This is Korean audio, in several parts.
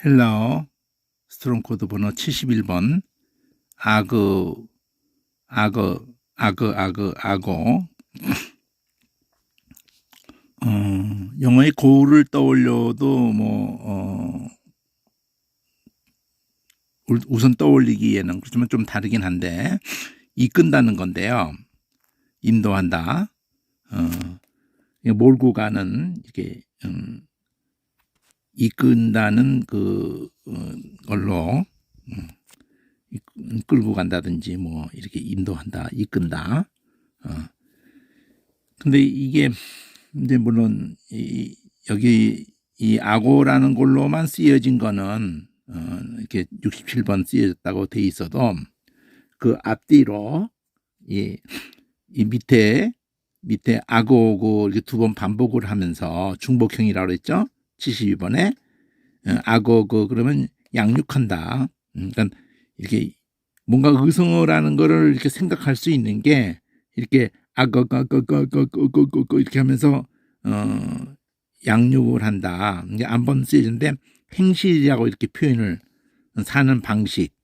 헬라어 스트롱 코드 번호 71번 악어 악어 악어 악어 악어 영어의 고를 떠올려도 우선 떠올리기에는 그렇지만 좀 다르긴 한데 이끈다는 건데요. 인도한다. 몰고 가는 이게 이끈다는 걸로 끌고 간다든지 이렇게 인도한다, 이끈다. 근데 이게 이제 물론 여기 이 악어라는 걸로만 쓰여진 거는 이렇게 67번 쓰여졌다고 돼 있어도 그 앞뒤로 이 밑에 악어고 이렇게 두 번 반복을 하면서 중복형이라고 그랬죠. 72번에 악어 그러면 양육한다. 그러니까 이렇게 뭔가 의성어라는 거를 이렇게 생각할 수 있는 게 이렇게 악어 이렇게 하면서 양육을 한다. 이게 한 번 쓰여지는데 행실이라고 이렇게 표현을 사는 방식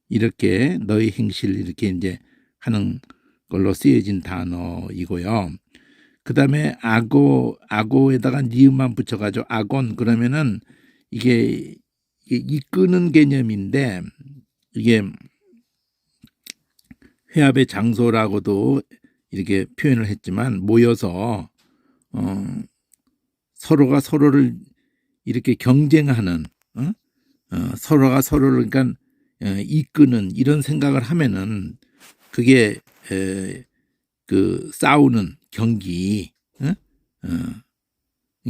이렇게 너의 행실 이렇게 이제 하는 걸로 쓰여진 단어이고요. 그 다음에 악어에다가 니음만 붙여가지고 악원 그러면은 이게 이끄는 개념인데 이게 회합의 장소라고도 이렇게 표현을 했지만 모여서 서로가 서로를 이렇게 경쟁하는 서로가 서로를 그러니까 이끄는 이런 생각을 하면은 그게 그 싸우는 경기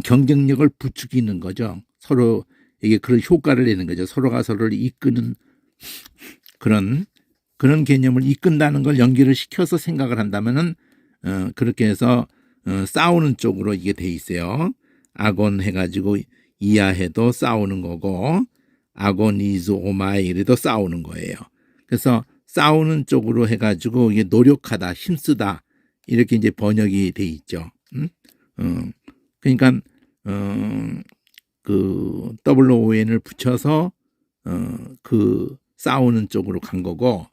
경쟁력을 부추기는 거죠. 서로에게 그런 효과를 내는 거죠. 서로가 서로를 이끄는 그런 개념을 이끈다는 걸 연결을 시켜서 생각을 한다면은 그렇게 해서 싸우는 쪽으로 이게 돼 있어요. 악원 해가지고 이하해도 싸우는 거고 악원 이즈 오마이 이래도 싸우는 거예요. 그래서 싸우는 쪽으로 해가지고 이게 노력하다, 힘쓰다 이렇게 이제 번역이 돼 있죠. 그러니까 그 WON을 붙여서 그 싸우는 쪽으로 간 거고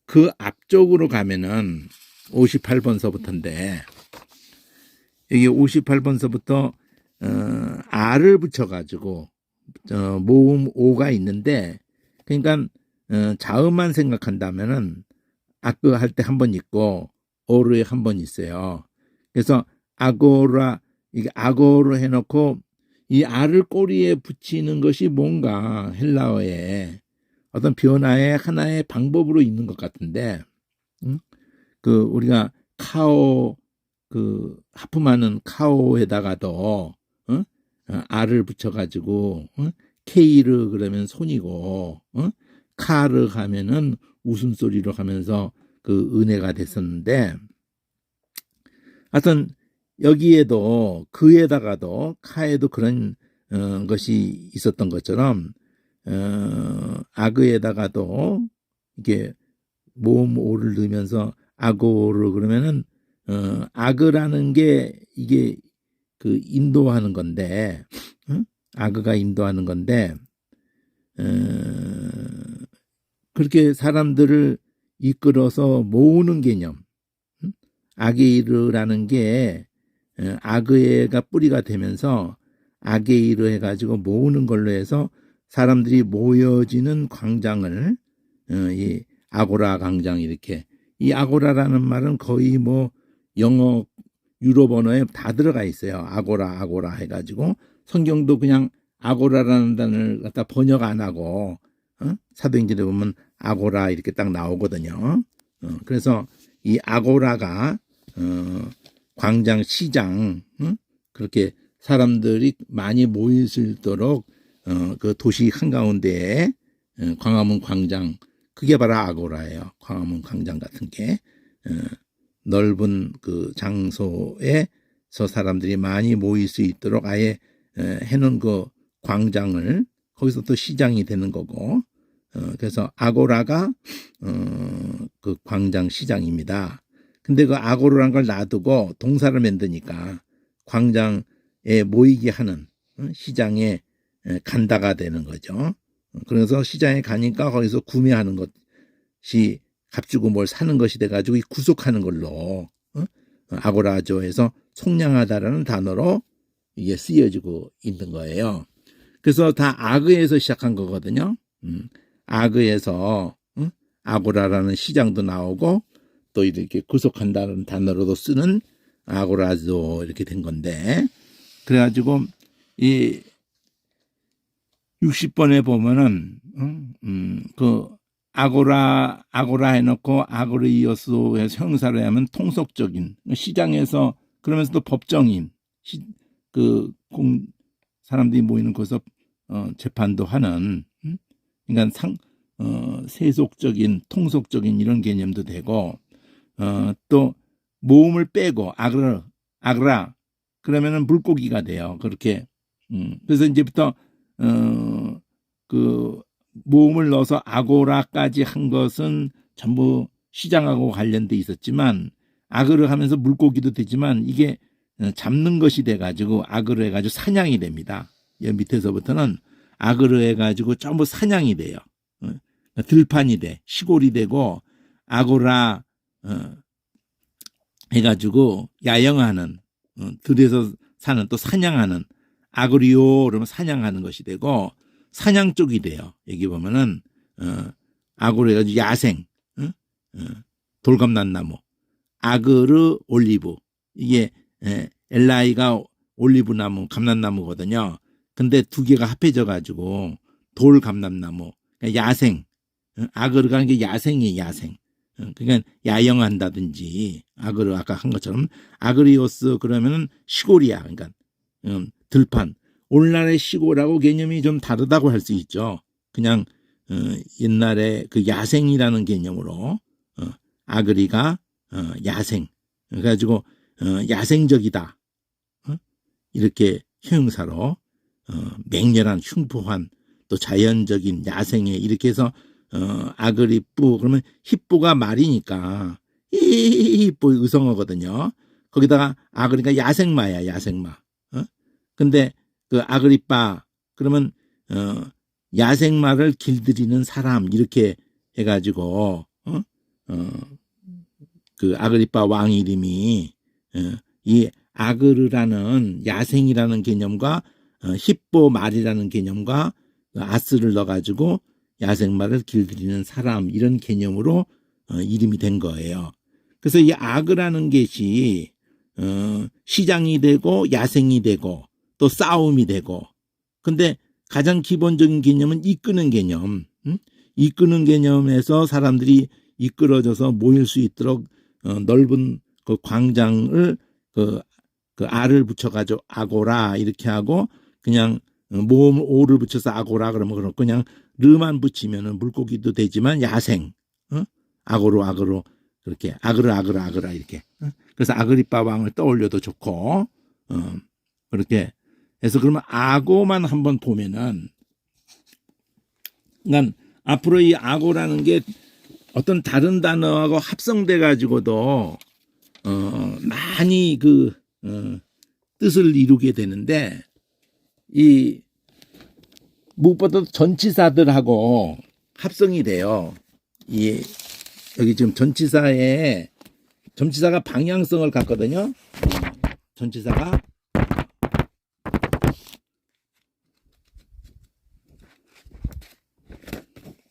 그 앞쪽으로 가면은 58번서부터인데 여기 58번서부터 R을 붙여가지고 모음 O가 있는데 그러니까 자음만 생각한다면은 아그 할 때 한 번 있고 오르에 한 번 있어요. 그래서 아고라 이게 악어로 해놓고 이 R을 꼬리에 붙이는 것이 뭔가 헬라어에 어떤 변화의 하나의 방법으로 있는 것 같은데, 그 우리가 카오 그 하품하는 카오에다가도 R을 붙여가지고 케이르 그러면 손이고 카르 하면은 웃음소리로 하면서 그 은혜가 됐었는데, 하여튼 여기에도 그에다가도 카에도 그런 것이 있었던 것처럼 아그에다가도 이게 모음 오를 넣으면서 아고르 그러면은 아그라는 게 이게 그 인도하는 건데 아그가 인도하는 건데 그렇게 사람들을 이끌어서 모으는 개념 아게이르라는 게 아그에가 뿌리가 되면서 아게이르 해가지고 모으는 걸로 해서 사람들이 모여지는 광장을 이 아고라 광장 이렇게 이 아고라라는 말은 거의 영어 유럽 언어에 다 들어가 있어요. 아고라 해가지고 성경도 그냥 아고라라는 단어를 갖다 번역 안 하고 사도행전에 보면 아고라 이렇게 딱 나오거든요. 그래서 이 아고라가 광장 시장 그렇게 사람들이 많이 모일 수 있도록 그 도시 한가운데에 광화문 광장 그게 바로 아고라예요. 광화문 광장 같은 게 넓은 그 장소에서 사람들이 많이 모일 수 있도록 아예 해놓은 그 광장을 거기서 또 시장이 되는 거고 그래서 아고라가 그 광장 시장입니다. 근데 그 아고라란 걸 놔두고 동사를 만드니까 광장에 모이게 하는 시장에 간다가 되는 거죠. 그래서 시장에 가니까 거기서 구매하는 것이 값주고 뭘 사는 것이 돼가지고 구속하는 걸로 아고라조에서 속량하다라는 단어로 이게 쓰여지고 있는 거예요. 그래서 다 아그에서 시작한 거거든요. 아그에서 아고라라는 시장도 나오고 또 이렇게 구속한다는 단어로도 쓰는 아고라조 이렇게 된 건데, 그래가지고 이 60번에 보면은 그 아고라 해놓고 아그리오스에서 형사로 하면 통속적인 시장에서, 그러면서도 법정인 사람들이 모이는 곳에서 재판도 하는, 그러니까 세속적인 통속적인 이런 개념도 되고, 또 모음을 빼고 아그라 그러면은 물고기가 돼요. 그렇게 그래서 이제부터 그 모음을 넣어서 아고라까지 한 것은 전부 시장하고 관련돼 있었지만, 아그르 하면서 물고기도 되지만 이게 잡는 것이 돼가지고 아그르 해가지고 사냥이 됩니다. 이 밑에서부터는 아그르 해가지고 전부 사냥이 돼요. 들판이 돼, 시골이 되고, 아고라 해가지고 야영하는, 들에서 사는, 또 사냥하는, 아그리오 그러면 사냥하는 것이 되고, 사냥 쪽이 돼요. 여기 보면은 아고르 해가지고 야생, 돌감난나무, 아그르 올리브, 이게 엘라이가 올리브 나무, 감람나무거든요. 근데 두 개가 합해져 가지고 돌감람나무, 야생, 아그르가 이게 야생이에요. 야생. 그러니까 야영한다든지, 아그르 아까 한 것처럼 아그리오스 그러면은 시골이야. 그러니까 들판. 오늘날의 시골하고 개념이 좀 다르다고 할 수 있죠. 그냥 옛날에 그 야생이라는 개념으로 아그리가 야생, 그래가지고 야생적이다, 이렇게 형용사로 맹렬한, 흉포한, 또 자연적인, 야생에, 이렇게 해서 아그리뿌 그러면 히뿌가 말이니까 히뿌 의성어거든요. 거기다가 아그리가 야생마야, 야생마. 근데 그 아그리빠 그러면 야생마를 길들이는 사람, 이렇게 해가지고 그 아그리빠 왕 이름이 이 아그르라는 야생이라는 개념과 히뽀 말이라는 개념과 아스를 넣어가지고 야생마를 길들이는 사람, 이런 개념으로 이름이 된 거예요. 그래서 이 아그라는 것이 시장이 되고 야생이 되고 또 싸움이 되고, 근데 가장 기본적인 개념은 이끄는 개념, 이끄는 개념에서 사람들이 이끌어져서 모일 수 있도록 넓은 그 광장을 그 알을 붙여가지고 아고라 이렇게 하고, 그냥 모음 오를 붙여서 아고라 그러면 그냥 르만 붙이면은 물고기도 되지만 야생, 아고로 그렇게 아그라 이렇게. 그래서 아그리빠 왕을 떠올려도 좋고, 그렇게 해서 그러면 아고만 한번 보면은, 난 앞으로 이 아고라는 게 어떤 다른 단어하고 합성돼 가지고도 많이 그 뜻을 이루게 되는데, 이 무엇보다 전치사들하고 합성이 돼요. 이 여기 지금 전치사가 방향성을 갖거든요. 전치사가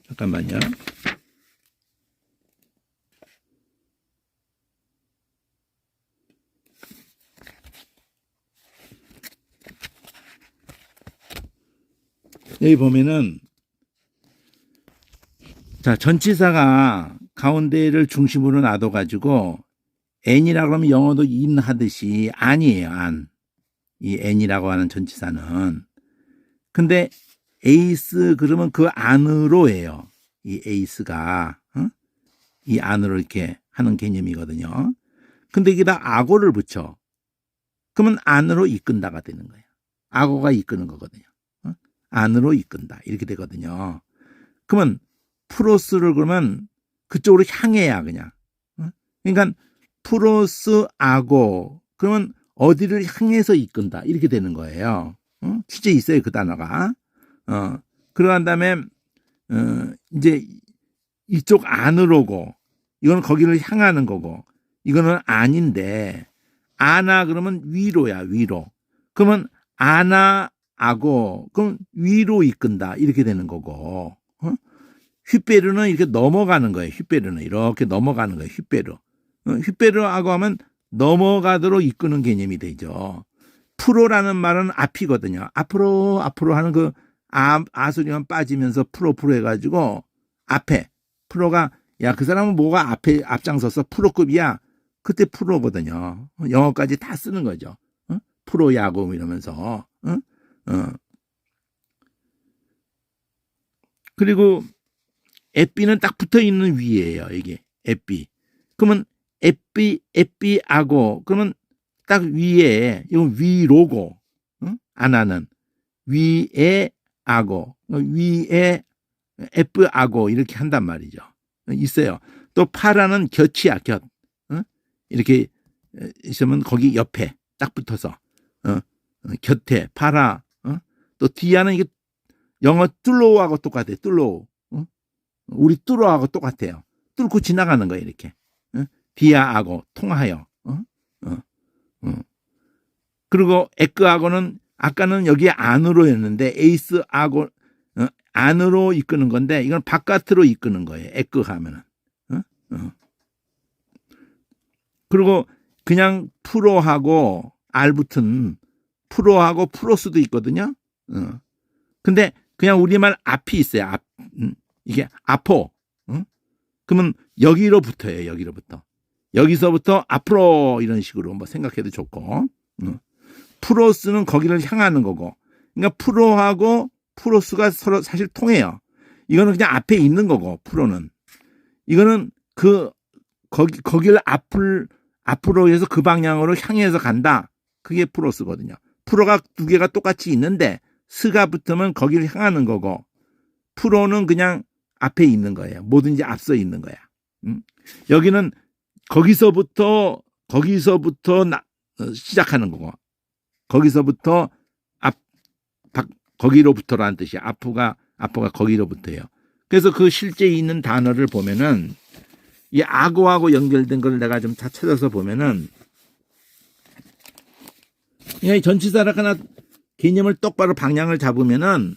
잠깐만요. 여기 보면은, 자, 전치사가 가운데를 중심으로 놔둬가지고 n이라고 하면 영어도 in 하듯이 안이에요, 안. 이 n이라고 하는 전치사는. 근데 에이스 그러면 그 안으로 해요. 이 에이스가 이 안으로 이렇게 하는 개념이거든요. 근데 여기다 아고를 붙여. 그러면 안으로 이끈다가 되는 거예요. 아고가 이끄는 거거든요. 안으로 이끈다 이렇게 되거든요. 그러면 프로스를 그러면 그쪽으로 향해야 그냥. 그러니까 프로스 아고 그러면 어디를 향해서 이끈다 이렇게 되는 거예요. 취재 있어요 그 단어가. 그러한 다음에 이제 이쪽 안으로고 이건 거기를 향하는 거고 이거는 아닌데 아나 그러면 위로야 위로. 그러면 아나하고 그럼 위로 이끈다 이렇게 되는 거고 휘빼르는 이렇게 넘어가는 거예요. 휘빼르는 이렇게 넘어가는 거예요. 휘빼르. 휘빼르하고 하면 넘어가도록 이끄는 개념이 되죠. 프로라는 말은 앞이거든요. 앞으로 하는 그 아소리만 빠지면서 프로 해가지고 앞에 프로가 야 그 사람은 뭐가 앞에 앞장서서 프로급이야. 그때 프로거든요. 영어까지 다 쓰는 거죠. 프로야구 이러면서. 그리고 에삐는 딱 붙어 있는 위에요. 이게 에삐. 그러면 에삐하고 그러면 딱 위에 이건 위로고 아나는 위에 아고 위에 에프아고 이렇게 한단 말이죠. 있어요. 또 파라는 곁이야 곁. 이렇게 있으면 거기 옆에 딱 붙어서 곁에 파라. 또 디아는 이게 영어 뚫로우하고 똑같아요. 뚫로우. 우리 뚫어하고 똑같아요. 뚫고 지나가는 거예요. 이렇게. 디아하고 통하여. 그리고 에크하고는 아까는 여기 안으로였는데 에이스하고 안으로 이끄는 건데 이건 바깥으로 이끄는 거예요. 에크 하면은. 그리고 그냥 프로하고 알 붙은 프로하고 프로스도 있거든요. 근데 그냥 우리말 앞이 있어요. 앞. 이게 아포. 그러면 여기로 붙어요. 여기로부터. 여기서부터 앞으로 이런 식으로 뭐 생각해도 좋고. 프로스는 거기를 향하는 거고. 그러니까 프로하고 프로스가 서로 사실 통해요. 이거는 그냥 앞에 있는 거고 프로는. 이거는 거기를 앞으로 해서 그 방향으로 향해서 간다. 그게 프로스거든요. 프로가 두 개가 똑같이 있는데 스가 붙으면 거기를 향하는 거고 프로는 그냥 앞에 있는 거예요. 뭐든지 앞서 있는 거야. 여기는 거기서부터 시작하는 거고 거기서부터 거기로부터라는 뜻이야. 앞가 거기로부터예요. 그래서 그 실제 있는 단어를 보면은 이 악어하고 연결된 걸 내가 좀 다 찾아서 보면은 이 전치사를 하나 개념을 똑바로 방향을 잡으면은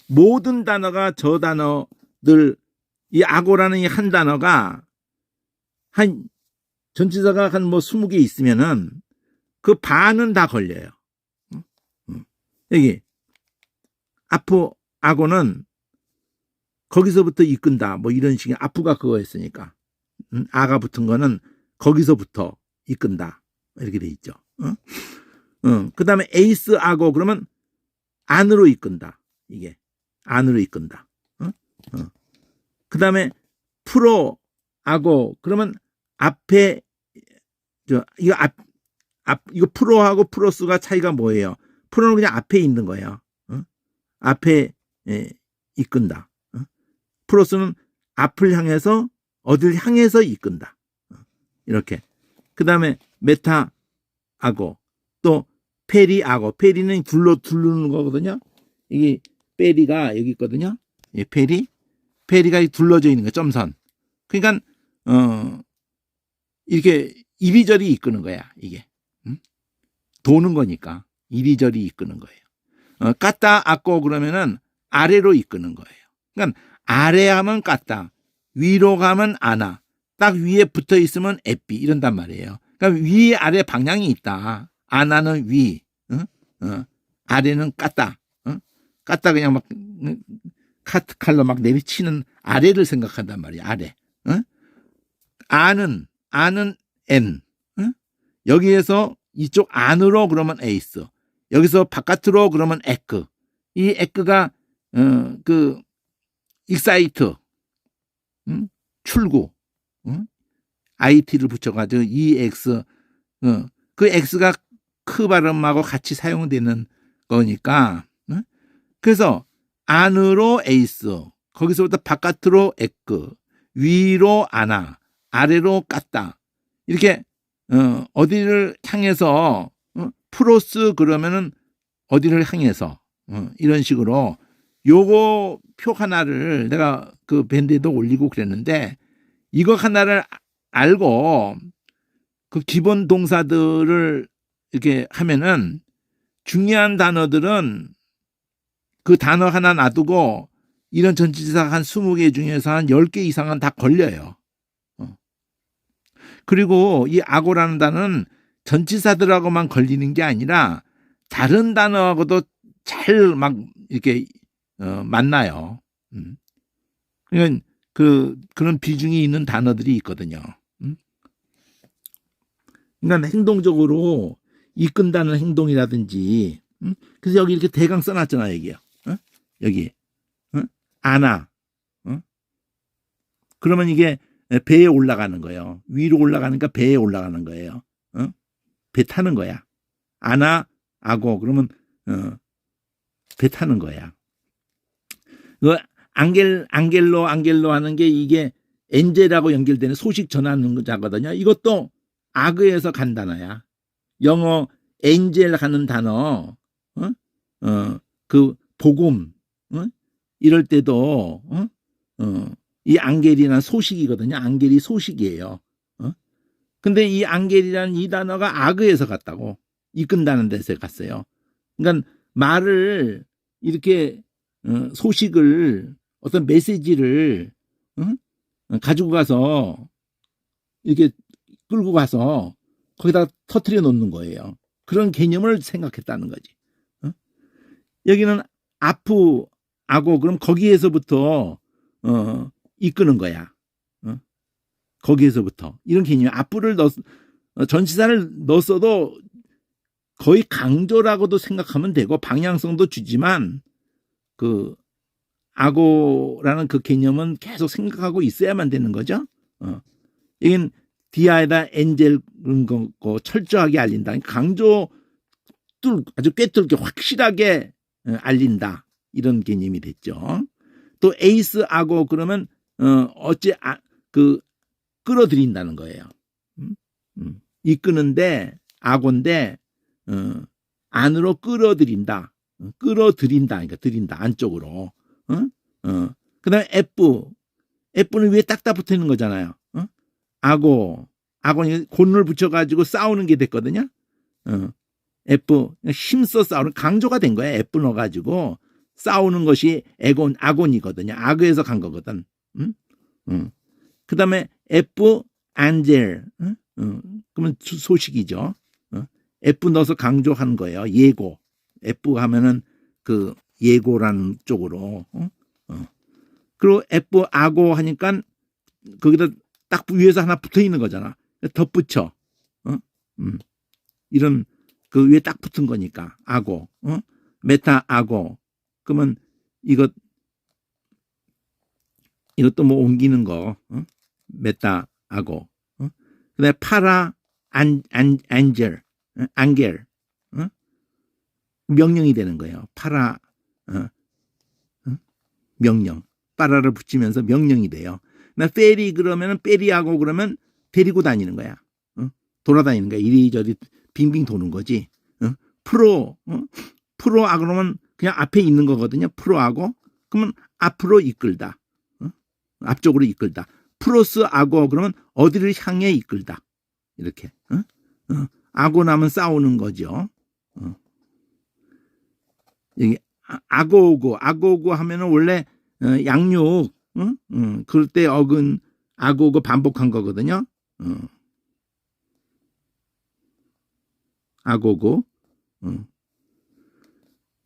모든 단어가 저 단어들 이 악어라는 이 한 단어가 한 전치사가 한 뭐 20개 있으면은 그 반은 다 걸려요. 여기 악어는 거기서부터 이끈다. 뭐 이런 식의 아프가 그거였으니까. 아가 붙은 거는 거기서부터 이끈다. 이렇게 돼 있죠. 그 다음에 에이스 악어 그러면 안으로 이끈다. 이게 안으로 이끈다. 그 다음에 프로 악어 그러면 앞에 이거 프로하고 프로스가 차이가 뭐예요? 프로는 그냥 앞에 있는 거예요. 앞에 이끈다. 프로스는 앞을 향해서 어딜 향해서 이끈다. 이렇게. 그 다음에 메타하고 또 페리하고 페리는 두르는 거거든요. 이게 페리가 여기 있거든요. 이 페리가 둘러져 있는 거 점선. 그러니까 이렇게 이리저리 이끄는 거야. 이게 도는 거니까 이리저리 이끄는 거예요. 까따 아꼬 그러면은 아래로 이끄는 거예요. 그러니까 아래 하면 까따, 위로 가면 아나, 딱 위에 붙어 있으면 에삐 이런단 말이에요. 그러니까 위 아래 방향이 있다. 아나는 위, 아래는 까따, 까따 그냥 막 카트 칼로 막 내리치는 아래를 생각한단 말이에요. 아래. 아는 N. 여기에서 이쪽 안으로 그러면 에이스. 여기서 바깥으로 그러면 에크. 이 에크가 그 익사이트 출구 IT를 붙여가지고 EX 그 X가 크 발음하고 같이 사용되는 거니까 그래서 안으로 에이스 거기서부터 바깥으로 에크 위로 아나 아래로 까따 이렇게 어디를 향해서 프로스 그러면은 어디를 향해서 이런 식으로 요거 표 하나를 내가 그 밴드에도 올리고 그랬는데, 이거 하나를 알고 그 기본 동사들을 이렇게 하면은 중요한 단어들은 그 단어 하나 놔두고 이런 전치사 한 20개 중에서 한 10개 이상은 다 걸려요. 그리고 이 악오라는 단어는 전치사들하고만 걸리는 게 아니라 다른 단어하고도 잘 막 이렇게 만나요. 그러니까 그런 비중이 있는 단어들이 있거든요. 그러니까 행동적으로 이끈다는 행동이라든지, 그래서 여기 이렇게 대강 써놨잖아, 여기요. 여기 안아. 그러면 이게 배에 올라가는 거예요. 위로 올라가니까 배에 올라가는 거예요. 배 타는 거야. 안아, 아고 그러면 배 타는 거야. 그 안겔로 하는 게 이게 엔젤하고 연결되는 소식 전하는 자거든요. 이것도 아그에서 간 단어야. 영어 엔젤 하는 단어, 그 복음, 이럴 때도 이 안겔이라는 소식이거든요. 안겔이 소식이에요. 근데 이 안겔이라는 이 단어가 아그에서 갔다고, 이끈다는 데서 갔어요. 그러니까 말을 이렇게 소식을 어떤 메시지를 가지고 가서 이렇게 끌고 가서 거기다 터트려 놓는 거예요. 그런 개념을 생각했다는 거지. 여기는 아프 아고 그럼 거기에서부터 이끄는 거야. 거기에서부터 이런 개념. 아프를 전치사를 넣었어도 거의 강조라고도 생각하면 되고 방향성도 주지만 그 악오라는 그 개념은 계속 생각하고 있어야만 되는 거죠. 이건 디아에다 엔젤 거 철저하게 알린다. 강조 아주 꿰뚫게 확실하게 알린다. 이런 개념이 됐죠. 또 에이스 악오 그러면 끌어들인다는 거예요. 이끄는데 악오인데 안으로 끌어들인다. 그러니까 들인다 안쪽으로. 그다음에 F는 위에 딱딱 붙어 있는 거잖아요. 악오니 곤을 붙여가지고 싸우는 게 됐거든요. F 힘써 싸우는 강조가 된 거야. F 넣어가지고 싸우는 것이 악온이거든요. 악에서 간 거거든. 그다음에 F 안젤 그러면 소식이죠. F 넣어서 강조한 거예요. 예고. F 하면은 그 예고라는 쪽으로. 그리고 F 아고 하니까 거기다 딱 위에서 하나 붙어 있는 거잖아. 덧붙여. 이런 그 위에 딱 붙은 거니까 아고. 메타 아고. 그러면 이것도 뭐 옮기는 거. 메타 아고. 그다음에 파라 안겔. 명령이 되는 거예요. 파라 명령. 파라를 붙이면서 명령이 돼요. 나 페리 그러면은 페리하고 그러면 데리고 다니는 거야. 돌아다니는 거야. 이리저리 빙빙 도는 거지. 프로아 그러면 그냥 앞에 있는 거거든요. 프로하고 그러면 앞으로 이끌다. 앞쪽으로 이끌다. 프로스 아고 그러면 어디를 향해 이끌다. 이렇게. 아고 나면 싸우는 거죠. 여기 아고고 하면은 원래 양육 그럴 때 어근 아고고 반복한 거거든요. 아고고.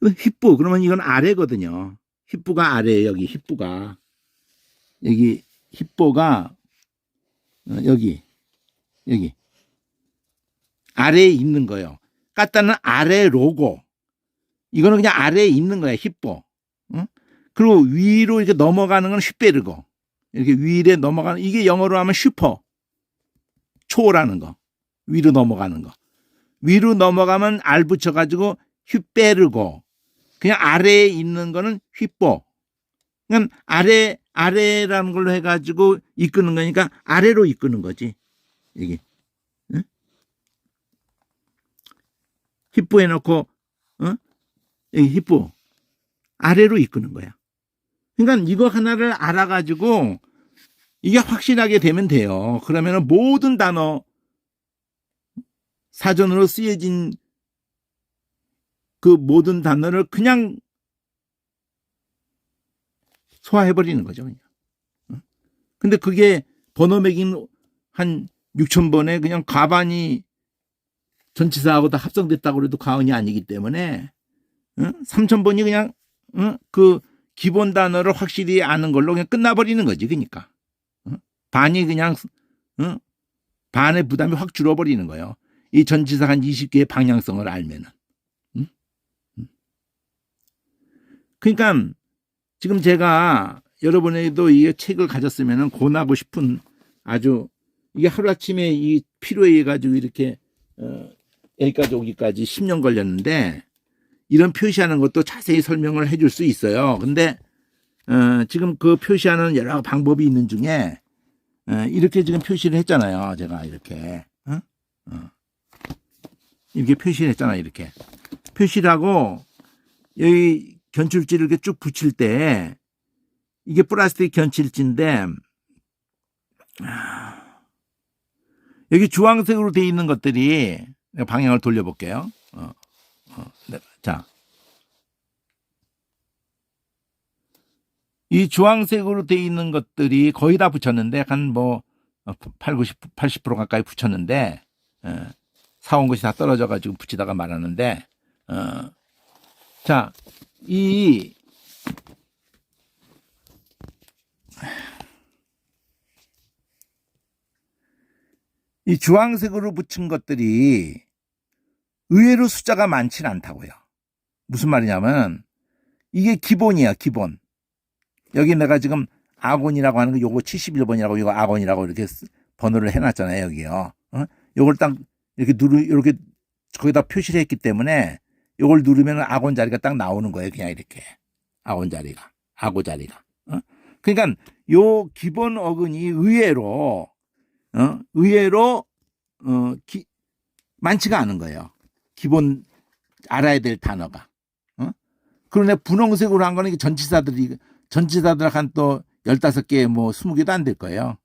힙부 그러면 이건 아래거든요. 힙부가 아래예요. 여기 힙부가 여기 힙보가 여기 아래에 있는 거예요. 까따는 아래로고 이거는 그냥 아래에 있는 거야. 힙보. 그리고 위로 이렇게 넘어가는 건 슈페르고 이렇게 위에 넘어가는 이게 영어로 하면 슈퍼 초라는 거. 위로 넘어가는 거. 위로 넘어가면 알 붙여가지고 슈페르고 그냥 아래에 있는 거는 휘뽀. 그러니까 아래라는 걸로 해가지고 이끄는 거니까 아래로 이끄는 거지. 여기 휘뽀 해놓고 여기 휘뽀 아래로 이끄는 거야. 그러니까 이거 하나를 알아가지고 이게 확실하게 되면 돼요. 그러면 모든 단어 사전으로 쓰여진 그 모든 단어를 그냥 소화해버리는 거죠. 그냥. 근데 그게 번호 매긴 한 6,000번에 그냥 가반이 전치사하고 다 합성됐다고 해도 과언이 아니기 때문에 3,000번이 그냥 그 기본 단어를 확실히 아는 걸로 그냥 끝나버리는 거지. 그러니까 반이 그냥 반의 부담이 확 줄어버리는 거예요. 이 전치사 한 20개의 방향성을 알면은. 그러니까 지금 제가 여러분에도 이 책을 가졌으면은 권하고 싶은 아주 이게 하루아침에 이 필요해 가지고 이렇게 여기까지 오기까지 10년 걸렸는데 이런 표시하는 것도 자세히 설명을 해줄 수 있어요. 근데 지금 그 표시하는 여러 방법이 있는 중에 이렇게 지금 표시를 했잖아요. 제가 이렇게 이렇게 표시를 했잖아요. 이렇게 표시를 하고 여기 견출지를 이렇게 쭉 붙일 때 이게 플라스틱 견출지인데 여기 주황색으로 되어 있는 것들이 내가 방향을 돌려볼게요. 네, 자, 이 주황색으로 되어 있는 것들이 거의 다 붙였는데 한 뭐 8, 90, 80% 가까이 붙였는데 사온 것이 다 떨어져 가지고 붙이다가 말았는데 자, 이 주황색으로 붙인 것들이 의외로 숫자가 많지는 않다고요. 무슨 말이냐면 이게 기본이야, 기본. 여기 내가 지금 아곤이라고 하는 거 요거 71번이라고 이거 아곤이라고 이렇게 번호를 해놨잖아요, 여기요. 요걸 딱 이렇게 이렇게 거기다 표시를 했기 때문에 요걸 누르면 아곤 자리가 딱 나오는 거예요, 그냥 이렇게. 아곤 자리가, 아고 자리가. 그러니까 요 기본 어근이 의외로 많지가 않은 거예요. 기본 알아야 될 단어가. 그런데 분홍색으로 한 거는 전치사들 한 또 15개 뭐 20개도 안 될 거예요.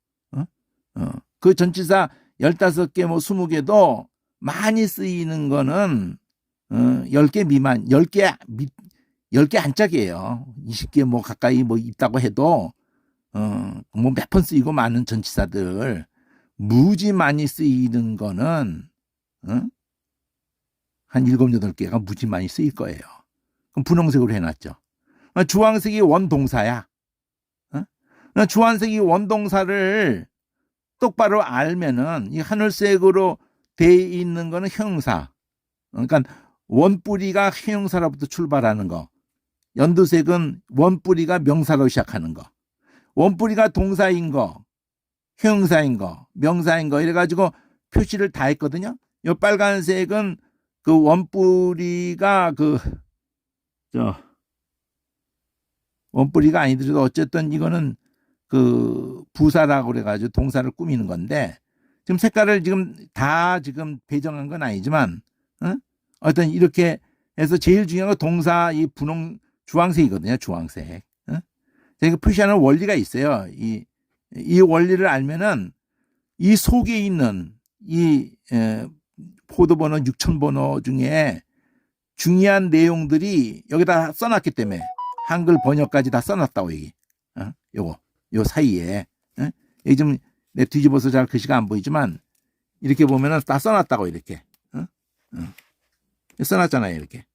그 전치사 15개 뭐 20개도 많이 쓰이는 거는 10개 미만, 10개 안짝이에요. 20개 뭐 가까이 뭐 있다고 해도 뭐 몇 번 쓰이고 많은 전치사들 무지 많이 쓰이는 거는 한 7, 8개가 무지 많이 쓰일 거예요. 그럼 분홍색으로 해놨죠. 주황색이 원동사야. 주황색이 원동사를 똑바로 알면은 이 하늘색으로 돼 있는 거는 형용사. 그러니까 원뿌리가 형용사로부터 출발하는 거. 연두색은 원뿌리가 명사로 시작하는 거. 원뿌리가 동사인 거, 형용사인 거, 명사인 거 이래가지고 표시를 다 했거든요. 이 빨간색은 그 원뿌리가 원뿌리가 아니더라도 어쨌든 이거는 그 부사라고 그래가지고 동사를 꾸미는 건데 지금 색깔을 지금 배정한 건 아니지만 어떤 이렇게 해서 제일 중요한 건 동사 이 분홍 주황색이거든요. 주황색. 제가 표시하는 원리가 있어요. 이 원리를 알면은 이 속에 있는 이 포도번호 6,000번호 중에 중요한 내용들이 여기다 써놨기 때문에 한글 번역까지 다 써놨다고 얘기. 요 사이에 여기 좀 내 뒤집어서 잘 글씨가 안 보이지만 이렇게 보면은 다 써놨다고 이렇게 써놨잖아요 이렇게.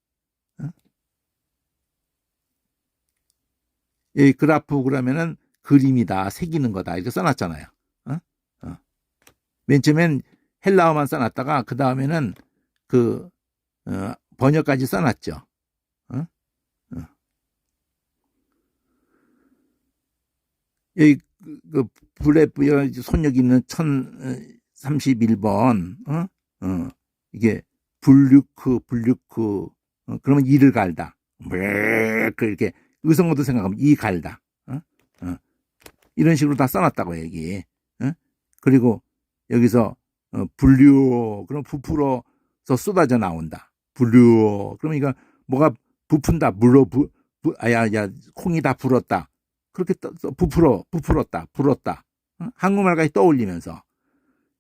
이 그래프 그러면은 그림이다 새기는 거다 이렇게 써놨잖아요. 맨 처음엔 헬라어만 써놨다가 그 다음에는 그 번역까지 써놨죠. 여기 그 불에 뿌여 손력 있는 1031번 이게 불류크 그러면 이를 갈다. 이렇게 의성어도 생각하면 이 갈다. 이런 식으로 다 써놨다고 여기. 그리고 여기서 불류 그럼 부풀어서 쏟아져 나온다. 불류 그러면 이거 뭐가 부푼다. 물로 야, 콩이 다 불었다. 그렇게 부풀었다, 불었다. 한국말까지 떠올리면서.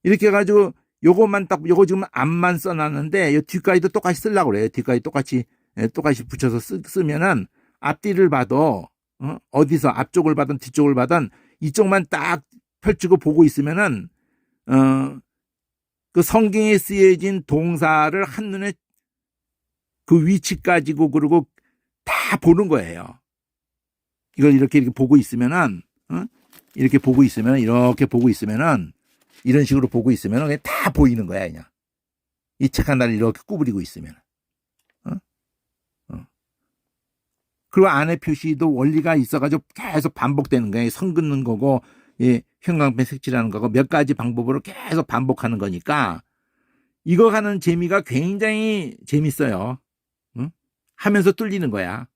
이렇게 해가지고, 요거 지금 앞만 써놨는데, 요 뒷까지도 똑같이 쓰려고 그래요. 뒷까지 똑같이 붙여서 쓰면은, 앞뒤를 봐도, 어디서 앞쪽을 봐든 뒤쪽을 봐든, 이쪽만 딱 펼치고 보고 있으면은, 그 성경에 쓰여진 동사를 한눈에 그 위치까지고 그러고 다 보는 거예요. 이걸 이렇게 보고 있으면은, 이렇게 보고 있으면은, 이런 식으로 보고 있으면은 그냥 다 보이는 거야, 그냥. 이 책 하나를 이렇게 구부리고 있으면. 그리고 안에 표시도 원리가 있어가지고 계속 반복되는 거예요. 선 긋는 거고, 예, 형광펜 색칠하는 거고, 몇 가지 방법으로 계속 반복하는 거니까, 이거 하는 재미가 굉장히 재밌어요. 하면서 뚫리는 거야.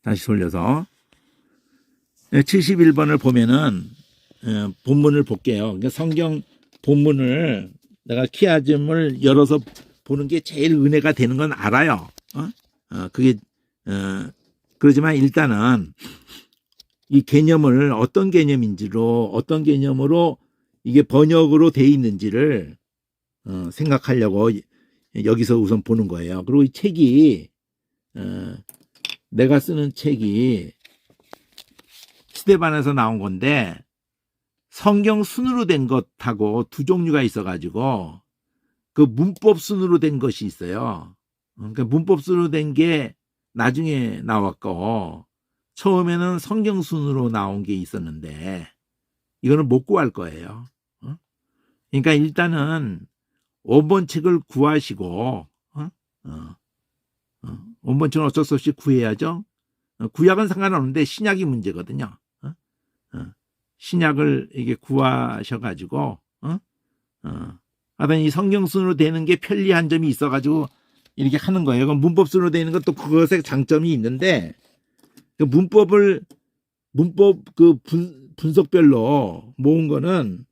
다시 돌려서. 71번을 보면은, 본문을 볼게요. 그러니까 성경 본문을 내가 키아즘을 열어서 보는 게 제일 은혜가 되는 건 알아요. 그러지만 일단은 이 개념을 어떤 개념으로 이게 번역으로 돼 있는지를 생각하려고 여기서 우선 보는 거예요. 그리고 이 책이 내가 쓰는 책이 스데반에서 나온 건데 성경 순으로 된 것하고 두 종류가 있어가지고 그 문법 순으로 된 것이 있어요. 그러니까 문법 순으로 된 게 나중에 나왔고 처음에는 성경 순으로 나온 게 있었는데 이거는 못 구할 거예요. 그러니까 일단은 원본책을 구하시고 원본책은 어쩔 수 없이 구해야죠. 구약은 상관없는데 신약이 문제거든요. 신약을 이게 구하셔가지고 하여튼 이 성경순으로 되는 게 편리한 점이 있어가지고 이렇게 하는 거예요. 그럼 문법순으로 되는 것도 그것의 장점이 있는데 그 문법 그 분석별로 모은 거는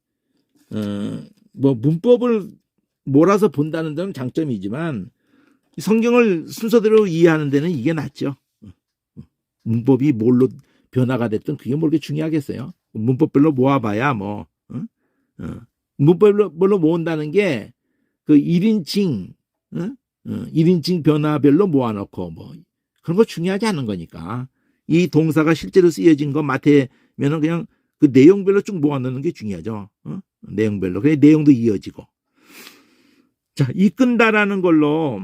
뭐 문법을 몰아서 본다는 데는 장점이지만 성경을 순서대로 이해하는 데는 이게 낫죠. 문법이 뭘로 변화가 됐든 그게 뭐 그렇게 중요하겠어요. 문법별로 모아봐야 뭐 문법별로 모은다는 게 그 1인칭 1인칭 변화별로 모아놓고 뭐 그런 거 중요하지 않은 거니까 이 동사가 실제로 쓰여진 거 마태면은 그냥 그 내용별로 쭉 모아놓는 게 중요하죠. 내용별로 그래 내용도 이어지고 자 이끈다라는 걸로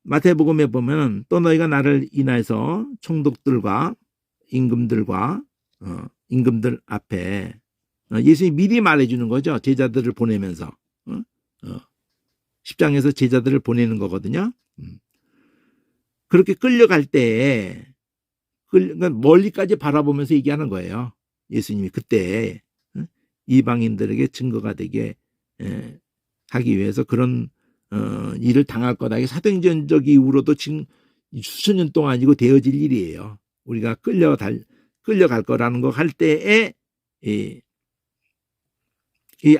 마태복음에 보면 또 너희가 나를 인하여서 총독들과 임금들 앞에 예수님이 미리 말해주는 거죠. 제자들을 보내면서 10장에서 제자들을 보내는 거거든요. 그렇게 끌려갈 때 그러니까 멀리까지 바라보면서 얘기하는 거예요. 예수님이 그때 이방인들에게 증거가 되게 하기 위해서 그런 일을 당할 거다. 이게 사도행전적 이후로도 지금 수천 년 동안이고 되어질 일이에요. 우리가 끌려갈 거라는 거 할 때에 이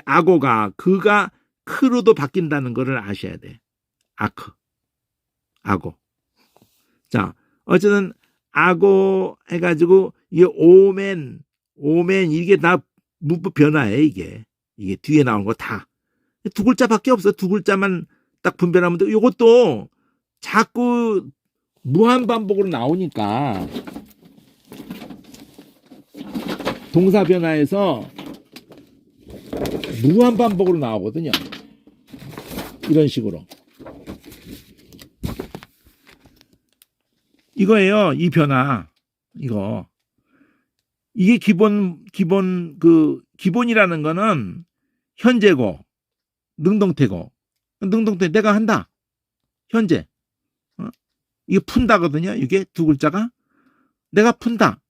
악어가 그가 크로도 바뀐다는 것을 아셔야 돼. 악어. 자, 어쨌든 악어 해가지고 이 오멘 이게 다 문법 변화예요. 이게 뒤에 나온 거 다 두 글자밖에 없어. 두 글자만 딱 분별하면 돼. 이것도 자꾸 무한 반복으로 나오니까 동사 변화에서 무한 반복으로 나오거든요. 이런 식으로. 이거예요. 이 변화. 이게 기본이라는 거는 현재고 능동태고 능동태 내가 한다. 현재. 이게 푼다거든요. 이게 두 글자가 내가 푼다.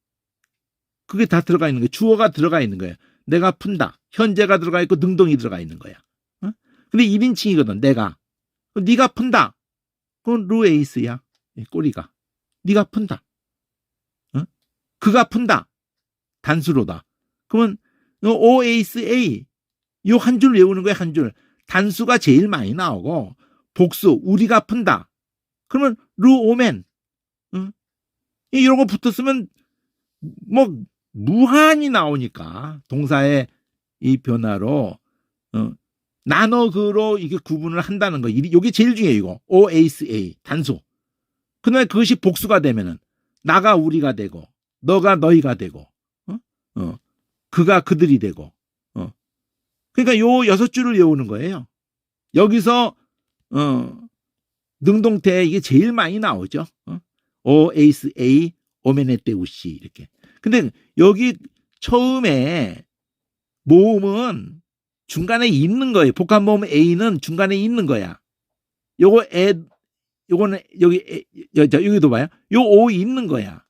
그게 다 들어가 있는 거예요. 주어가 들어가 있는 거예요. 내가 푼다. 현재가 들어가 있고 능동이 들어가 있는 거야. 근데 1인칭이거든. 내가. 네가 푼다. 그건 루에이스야. 꼬리가. 네가 푼다. 그가 푼다. 단수로다. 그러면 OASA 요 한 줄 외우는 거야. 한 줄. 단수가 제일 많이 나오고 복수 우리가 푼다. 그러면 르오멘. 이런 거 붙었으면 뭐 무한히 나오니까 동사의 이 변화로 나너그로 이게 구분을 한다는 거. 이게 제일 중요해요. 이거 OASA 단수. 그다음에 그것이 복수가 되면은 나가 우리가 되고 너가 너희가 되고 그가 그들이 되고 그러니까 요 6줄을 외우는 거예요. 여기서 능동태 이게 제일 많이 나오죠. OASA 오메네테우시 이렇게. 근데 여기 처음에 모음은 중간에 있는 거예요. 복합 모음 A는 중간에 있는 거야. 요거는 여기도 봐요. 요 O 있는 거야.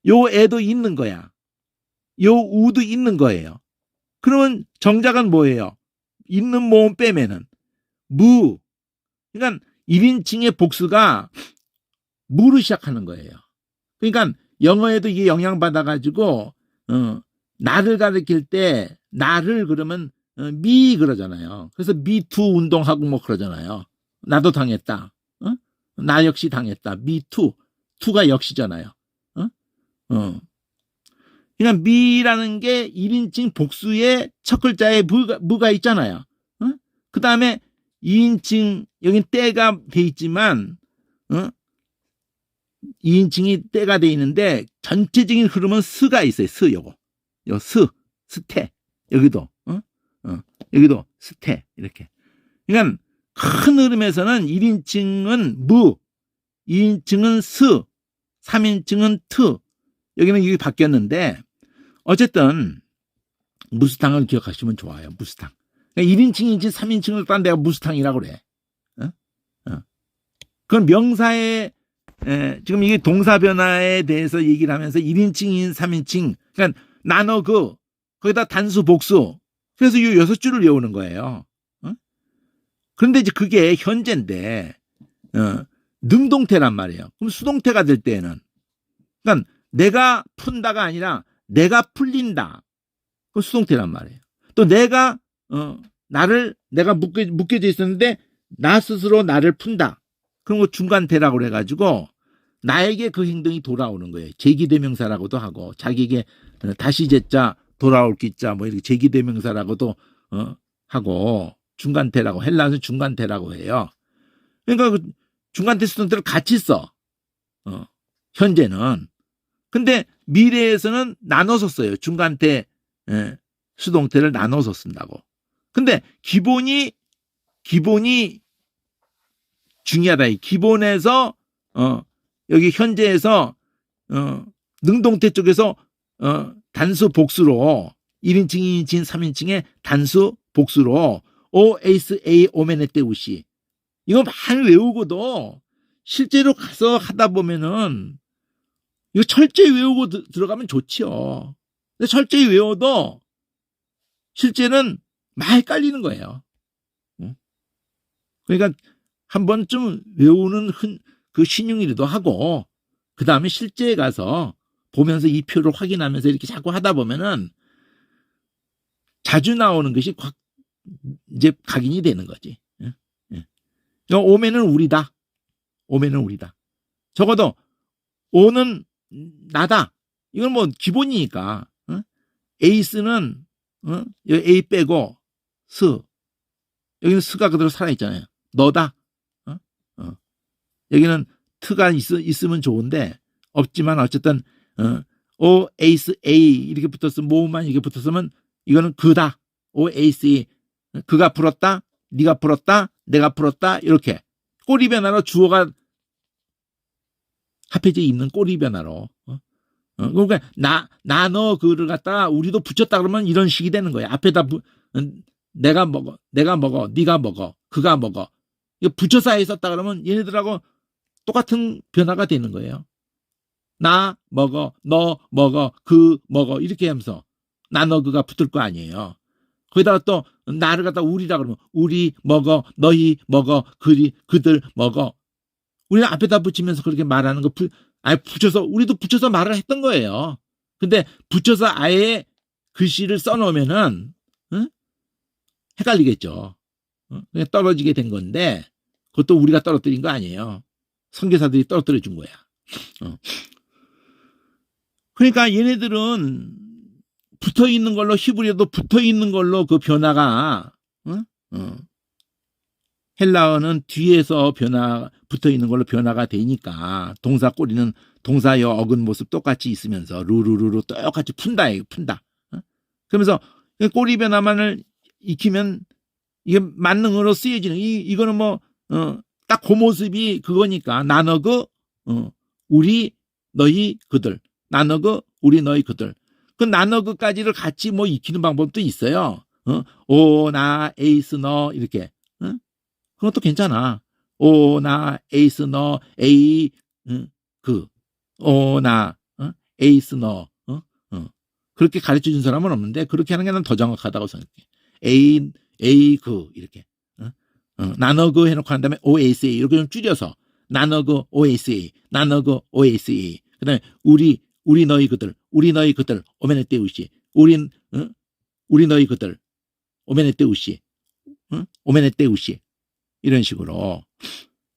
요 애도 있는 거야. 요 우도 있는 거예요. 그러면 정작은 뭐예요? 있는 모음 빼면은 무. 그러니까 1인칭의 복수가 무로 시작하는 거예요. 그러니까 영어에도 이게 영향받아가지고 나를 가리킬 때 나를 그러면 미 그러잖아요. 그래서 미투 운동하고 뭐 그러잖아요. 나도 당했다. 나 역시 당했다. 미투. 투가 역시잖아요. 그러니까 미라는 게 1인칭 복수의 첫 글자에 무가 있잖아요. 그 다음에 2인칭 여긴 때가 돼 있지만 2인칭이 때가 돼 있는데 전체적인 흐름은 스가 있어요. 스 요거. 요 스테. 여기도 여기도 스테 이렇게. 그러니까 큰 흐름에서는 1인칭은 무, 2인칭은 스, 3인칭은 트. 여기는 이게 바뀌었는데 어쨌든 무스탕을 기억하시면 좋아요. 무스탕. 그러니까 1인칭인지 3인칭을 딴 데가 무스탕이라고 그래. 그건 명사의 지금 이게 동사 변화에 대해서 얘기를 하면서 1인칭인 3인칭 그러니까 나너 거기다 단수 복수 그래서 이 6줄을 외우는 거예요. 그런데 이제 그게 현재인데 능동태란 말이에요. 그럼 수동태가 될 때는 그러니까 내가 푼다가 아니라 내가 풀린다. 그 수동태란 말이에요. 또 내가 내가 묶여져 있었는데 나 스스로 나를 푼다. 그런 거 중간태라고 그래가지고 나에게 그 행동이 돌아오는 거예요. 제기대명사라고도 하고 자기에게 다시 제자 돌아올 기자 뭐 이렇게 제기대명사라고도 하고 중간태라고 헬라어는 중간태라고 해요. 그러니까 그 중간태 수동태를 같이 써. 현재는. 근데 미래에서는 나눠서 써요. 중간태 수동태를 나눠서 쓴다고. 근데 기본이 중요하다. 이 기본에서 여기 현재에서 능동태 쪽에서 단수 복수로 1인칭, 2인칭, 3인칭의 단수 복수로 OASA 오메네테우시 이거 많이 외우고도 실제로 가서 하다 보면은 이거 철저히 외우고 들어가면 좋지요. 근데 철저히 외워도 실제는 많이 깔리는 거예요. 그러니까 한 번쯤 외우는 그 신용이라도 하고 그 다음에 실제에 가서 보면서 이 표를 확인하면서 이렇게 자꾸 하다 보면은 자주 나오는 것이 이제 각인이 되는 거지. 오면은 우리다. 오면은 우리다. 적어도 오는 나다. 이건 뭐 기본이니까. 에이스는 여기 A 빼고 스. 여기는 스가 그대로 살아있잖아요. 너다. 여기는 트가 있으면 좋은데 없지만 어쨌든 O 에이스 A 이렇게 붙었으면 모음만 이렇게 붙었으면 이거는 그다. O 에이스 A 그가 풀었다. 네가 풀었다. 내가 풀었다. 이렇게 꼬리 변화로 주어가 합해져 있는 꼬리 변화로. 그러니까 너 그를 갖다가 우리도 붙였다 그러면 이런 식이 되는 거예요. 앞에다 내가 먹어, 네가 먹어, 그가 먹어. 이거 붙여서 있었다 그러면 얘네들하고 똑같은 변화가 되는 거예요. 나 먹어, 너 먹어, 그 먹어 이렇게 하면서 나 너 그가 붙을 거 아니에요. 거기다가 또 나를 갖다 우리라 그러면 우리 먹어, 너희 먹어, 그들 먹어. 우리는 앞에다 붙이면서 그렇게 말하는 거 붙여서 우리도 붙여서 말을 했던 거예요. 근데 붙여서 아예 글씨를 써놓으면은 헷갈리겠죠. 그냥 떨어지게 된 건데 그것도 우리가 떨어뜨린 거 아니에요. 선교사들이 떨어뜨려 준 거야. 그러니까 얘네들은 붙어 있는 걸로, 히브리어도 붙어 있는 걸로 그 변화가, 헬라어는 뒤에서 붙어 있는 걸로 변화가 되니까 동사 꼬리는 동사여 어근 모습 똑같이 있으면서 루루루루 똑같이 푼다. 그러면서 꼬리 변화만을 익히면 이게 만능으로 쓰여지는, 이거는 뭐, 딱 그 모습이 그거니까. 나너그, 우리, 너희, 그들. 나너그, 우리, 너희, 그들. 그 나너그까지를 같이 뭐 익히는 방법도 있어요. 오, 나, 에이스, 너, 이렇게. 그것도 괜찮아. 오, 나, 에이스, 너, 에이, 그. 오, 나, 에이스, 너. 그렇게 가르쳐 준 사람은 없는데, 그렇게 하는 게 난 더 정확하다고 생각해. 에이, 그, 이렇게. 나너그 해놓고 한 다음에 OSA, 이렇게 좀 줄여서. 나너그 OSA, 나너그 OSA. 그 다음에 우리 너희 그들, 우리 너희 그들, 오메네 때우시. 우리 너희 그들, 오메네 때우시. 오메네 때우시. 이런 식으로.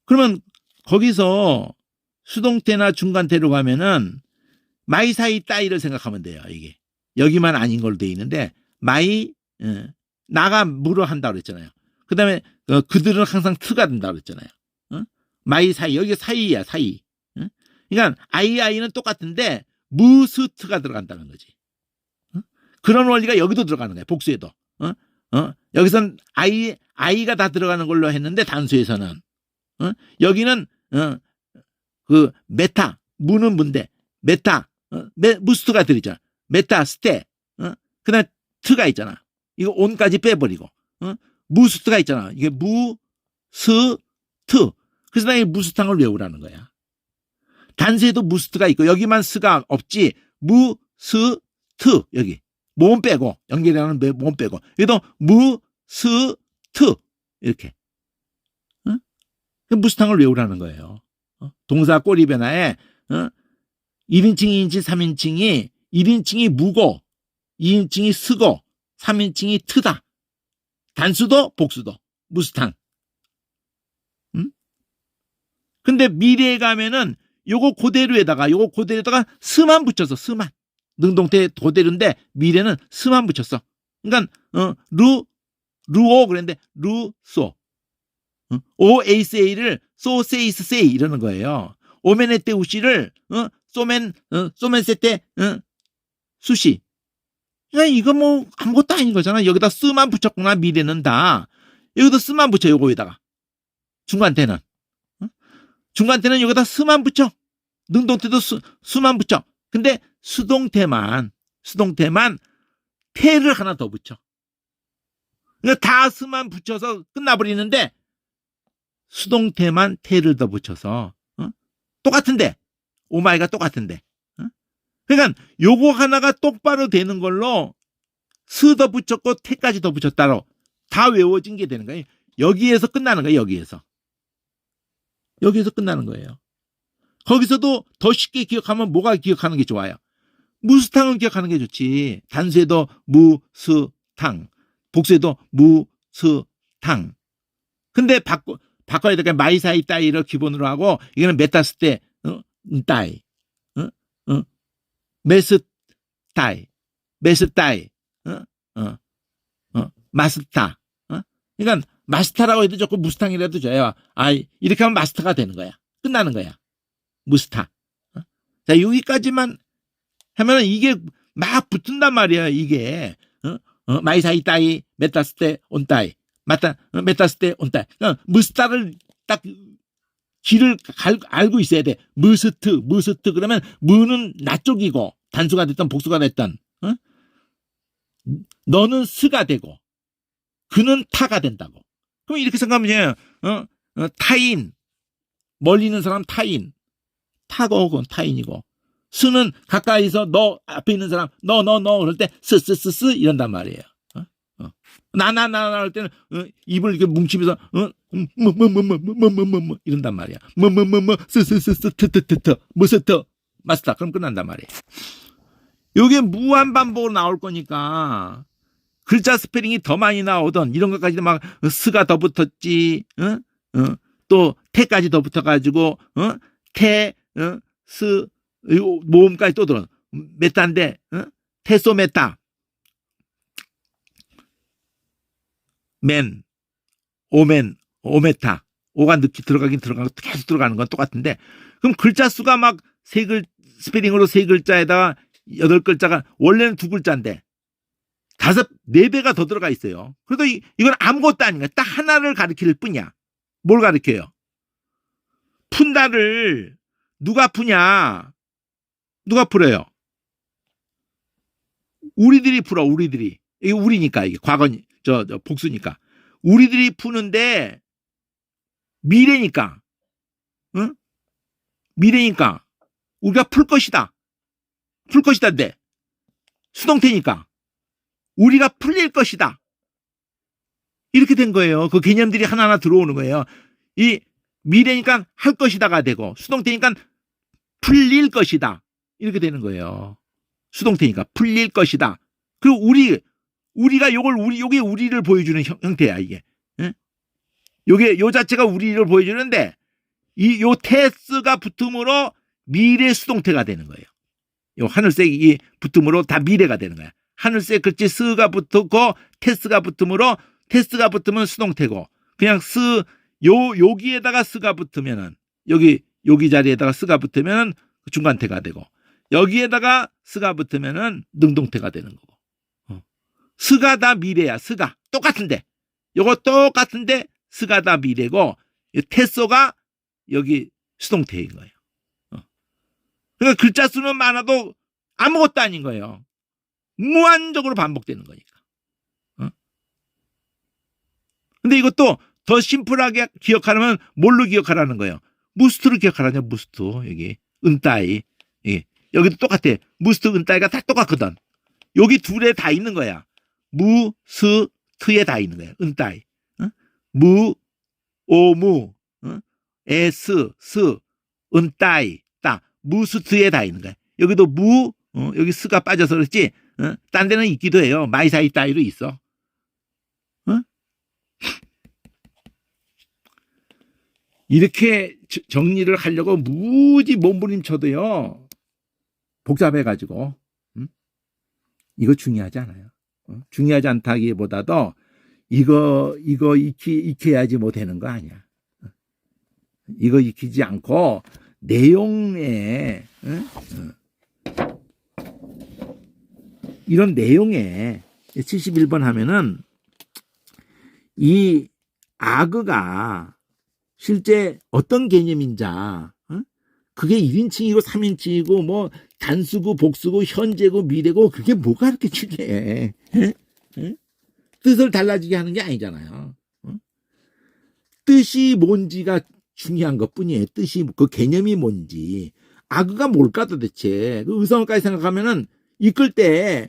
그러면 거기서 수동태나 중간태로 가면은 마이 사이 따이를 생각하면 돼요. 이게 여기만 아닌 걸로 돼 있는데, 마이, 나가 무로 한다고 그랬잖아요. 그 다음에 그들은 항상 트가 된다고 그랬잖아요. 마이 사이, 여기 사이야, 사이. 그러니까 아이는 똑같은데 무스트가 들어간다는 거지. 그런 원리가 여기도 들어가는 거야. 복수에도. 여기선 아이가 다 들어가는 걸로 했는데, 단수에서는. 여기는 그 메타, 무는 문데 메타, 무스트가 들어있잖아. 메타, 스테. 그다음에 트가 있잖아. 이거 온까지 빼버리고. 무스트가 있잖아. 이게 무스트. 그래서 나 이 무스탕을 외우라는 거야. 단수에도 무스트가 있고, 여기만 스가 없지. 무스트, 여기 모음 빼고, 연결하는 모음 빼고, 여기도 무스트, 이렇게. 무스탕을 외우라는 거예요. 동사 꼬리 변화에 1인칭, 2인칭, 3인칭이 1인칭이 무고, 2인칭이 쓰고, 3인칭이 트다. 단수도 복수도 무스탕. 근데 미래에 가면은 요거 그대로에다가 스만 붙여서, 스만. 능동태 그대로인데 미래는 스만 붙였어. 그러니까 루오 그랬는데 루소. OASA를 소세이스 세이 이러는 거예요. 오메네테 우시를 소멘세테 수시. 야, 이거 뭐 아무것도 아닌 거잖아. 여기다 스만 붙였구나. 미래는 다. 여기도 스만 붙여. 요거에다가 중간태는. 중간태는 여기다 스만 붙여. 능동태도 수만 붙여. 근데 수동태만 태를 하나 더 붙여. 그러니까 다 스만 붙여서 끝나버리는데, 수동태만 태를 더 붙여서 똑같은데, 오마이가 똑같은데. 그러니까 요거 하나가 똑바로 되는 걸로 스 더 붙였고 태까지 더 붙였다로 다 외워진 게 되는 거예요. 여기에서 끝나는 거예요. 여기에서 끝나는 거예요. 거기서도 더 쉽게 기억하면 뭐가 기억하는 게 좋아요? 무스탕은 기억하는 게 좋지. 단수에도 무스탕, 복수에도 무스탕. 근데 바꿔야 되니까 마이사이 따이를 기본으로 하고, 이거는 메타스테 따이, 메스타이, 마스타. 그러니까 마스타라고 해도 좋고 무스탕이라도 줘요. 이렇게 하면 마스터가 되는 거야. 끝나는 거야. 무스타. 자, 여기까지만 하면 이게 막 붙은단 말이야. 이게 마이사이 따이, 메타스테 온따이, 메타스테 온따이. 무스타를 딱 길을 알고 있어야 돼. 무스트 그러면 무는 나 쪽이고, 단수가 됐던 복수가 됐던, 너는 스가 되고 그는 타가 된다고. 그럼 이렇게 생각하면 타인, 멀리 있는 사람 타인, 타고 그건 타인이고, 스는 가까이서 너 앞에 있는 사람 너 그럴 때 스스스스 이런단 말이에요. 나나 할 때는 입을 이렇게 뭉치면서 이런단 말이야. 스스스스 트트트트 무스트 마스터. 그럼 끝난단 말이에요. 요게 무한 반복으로 나올 거니까 글자 스페링이 더 많이 나오던 이런 것까지 막 스가 더 붙었지, 또 태까지 더 붙어가지고 태, 스, 모음까지 또 들어. 메타인데 테소메타, 맨, 오멘, 오메타. 오가 들어가긴 들어가고 계속 들어가는 건 똑같은데, 그럼 글자 수가 막 스페링으로 세 글자에다가 8글자가 원래는 2글자인데 4배가 더 들어가 있어요. 그래도 이건 아무것도 아닌 거야. 딱 하나를 가리킬 뿐이야. 뭘 가리켜요? 푼다를 누가 푸냐? 누가 풀어요? 우리들이 풀어, 우리들이. 이게 우리니까, 이게 과거니, 복수니까. 우리들이 푸는데, 미래니까, 응? 미래니까, 우리가 풀 것이다. 풀 것이다인데, 수동태니까, 우리가 풀릴 것이다. 이렇게 된 거예요. 그 개념들이 하나하나 들어오는 거예요. 이 미래니까 할 것이다가 되고, 수동태니까 풀릴 것이다. 이렇게 되는 거예요. 수동태니까 풀릴 것이다. 그리고 우리가 요게 우리를 보여주는 형태야, 이게. 예? 요 자체가 우리를 보여주는데, 요 테스가 붙음으로 미래 수동태가 되는 거예요. 요 하늘색이 붙음으로 다 미래가 되는 거야. 하늘색 글씨 스가 붙고 테스가 붙음으로, 테스가 붙으면 수동태고, 그냥 여기에다가 스가 붙으면은, 여기 자리에다가 스가 붙으면은 중간태가 되고, 여기에다가 스가 붙으면은 능동태가 되는 거고. 스가 다 미래야. 스가 똑같은데, 요거 똑같은데 스가 다 미래고, 테소가 여기 수동태인 거예요. 그러니까 글자 수는 많아도 아무것도 아닌 거예요. 무한적으로 반복되는 거니까. 근데 이것도 더 심플하게 기억하려면 뭘로 기억하라는 거예요? 무스트로 기억하라냐, 무스트. 여기 은따이. 여기도 똑같아. 무스트, 은따이가 다 똑같거든. 여기 둘에 다 있는 거야. 무스트에 다 있는 거야. 은따이. 무, 오무, 에스, 스, 은따이. 딱 무스트에 다 있는 거야. 여기도 여기 스가 빠져서 그렇지. 딴 데는 있기도 해요. 마이사이 따이로 있어. 이렇게 정리를 하려고 무지 몸부림쳐도요, 복잡해가지고, 이거 중요하지 않아요. 중요하지 않다기보다도 이거 익혀야지 뭐 되는 거 아니야. 이거 익히지 않고 내용에, 이런 내용에 71번 하면은 이 악어가 실제 어떤 개념인자, 그게 1인칭이고 3인칭이고 뭐 단수고 복수고 현재고 미래고 그게 뭐가 그렇게 중요해. 뜻을 달라지게 하는 게 아니잖아요. 뜻이 뭔지가 중요한 것뿐이에요. 뜻이, 그 개념이 뭔지. 악어가 뭘까 도대체. 그 의성어까지 생각하면은 이끌 때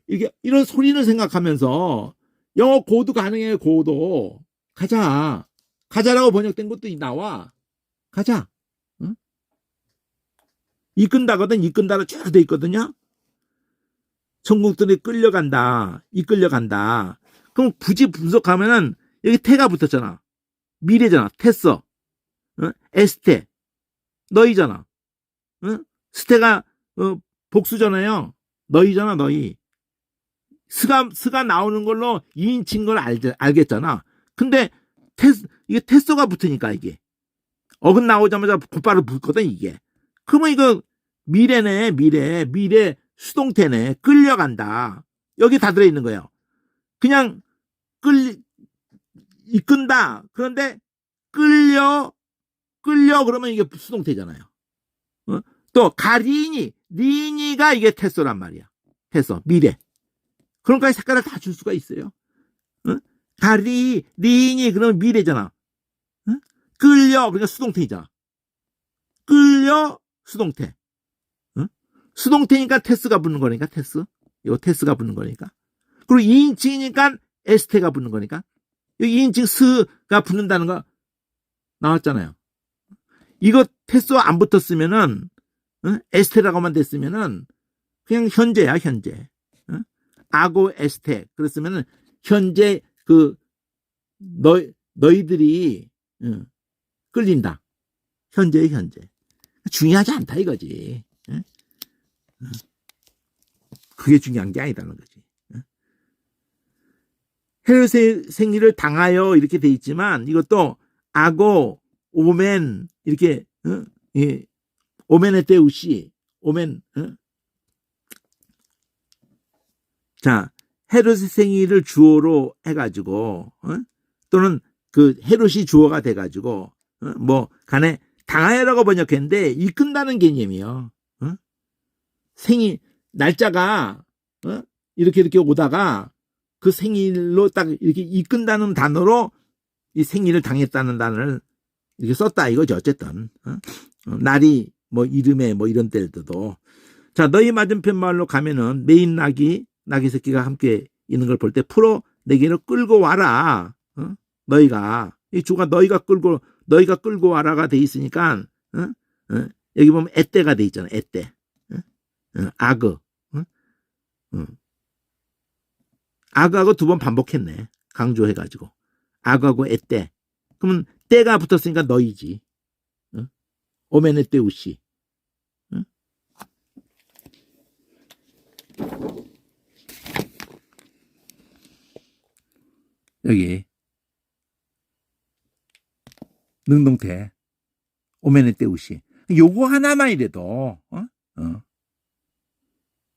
이렇게 이런 소리를 생각하면서 영어 고도 가능해요. 고도. 가자라고 번역된 것도 나와. 가자. 응? 이끈다거든. 이끈다로 쭉 돼 있거든요. 천국들이 끌려간다. 이끌려간다. 그럼 굳이 분석하면은 여기 태가 붙었잖아. 미래잖아. 태써. 에스테. 너희잖아. 스테가 복수잖아요. 너희잖아. 너희. 스가 나오는 걸로 2인칭 걸 알겠잖아. 근데 이게 테소가 붙으니까 이게 어근 나오자마자 곧바로 붙거든 이게. 그러면 이거 미래네. 미래 수동태네. 끌려간다. 여기 다 들어있는 거예요. 그냥 이끈다. 그런데 끌려 그러면 이게 수동태잖아요. 또 리니가 이게 테소란 말이야. 테소 미래. 그러니까 색깔을 다 줄 수가 있어요. 리니 그러면 미래잖아. 끌려 그러니까 수동태이잖아. 끌려 수동태. 수동태니까 테스가 붙는 거니까 테스. 이거 테스가 붙는 거니까. 그리고 2인칭이니까 에스테가 붙는 거니까. 여기 2인칭 스가 붙는다는 거 나왔잖아요. 이거 테스 안 붙었으면은 에스테라고만 됐으면은 그냥 현재야 현재. 아고 에스테 그랬으면은 현재 너희들이 끌린다. 현재의 현재. 중요하지 않다 이거지. 그게 중요한 게 아니다는 거지. 헤롯의 생일을 당하여 이렇게 돼 있지만 이것도 아고 오멘 이렇게 오멘의 때우시 오멘 자 헤롯의 생일을 주어로 해가지고 또는 그 헤롯이 주어가 돼가지고 뭐 간에 당하여라고 번역했는데 이끈다는 개념이요. 생일 날짜가 이렇게 오다가 그 생일로 딱 이렇게 이끈다는 단어로 이 생일을 당했다는 단어를 이렇게 썼다 이거죠. 어쨌든 날이 뭐 이름에 뭐 이런 때도 자 너희 맞은편 마을로 가면은 메인 낙이 새끼가 함께 있는 걸 볼 때 풀어 내게로 끌고 와라. 너희가 이 주가 너희가 끌고 와라가 돼 있으니까 여기 보면 에떼가 돼 있잖아. 에떼 아그 아그하고 두 번 반복했네. 강조해가지고 아그하고 에떼 그러면 때가 붙었으니까 너희지. 오메네 때우시 여기 능동태 오메네 때우시 요거 하나만 이래도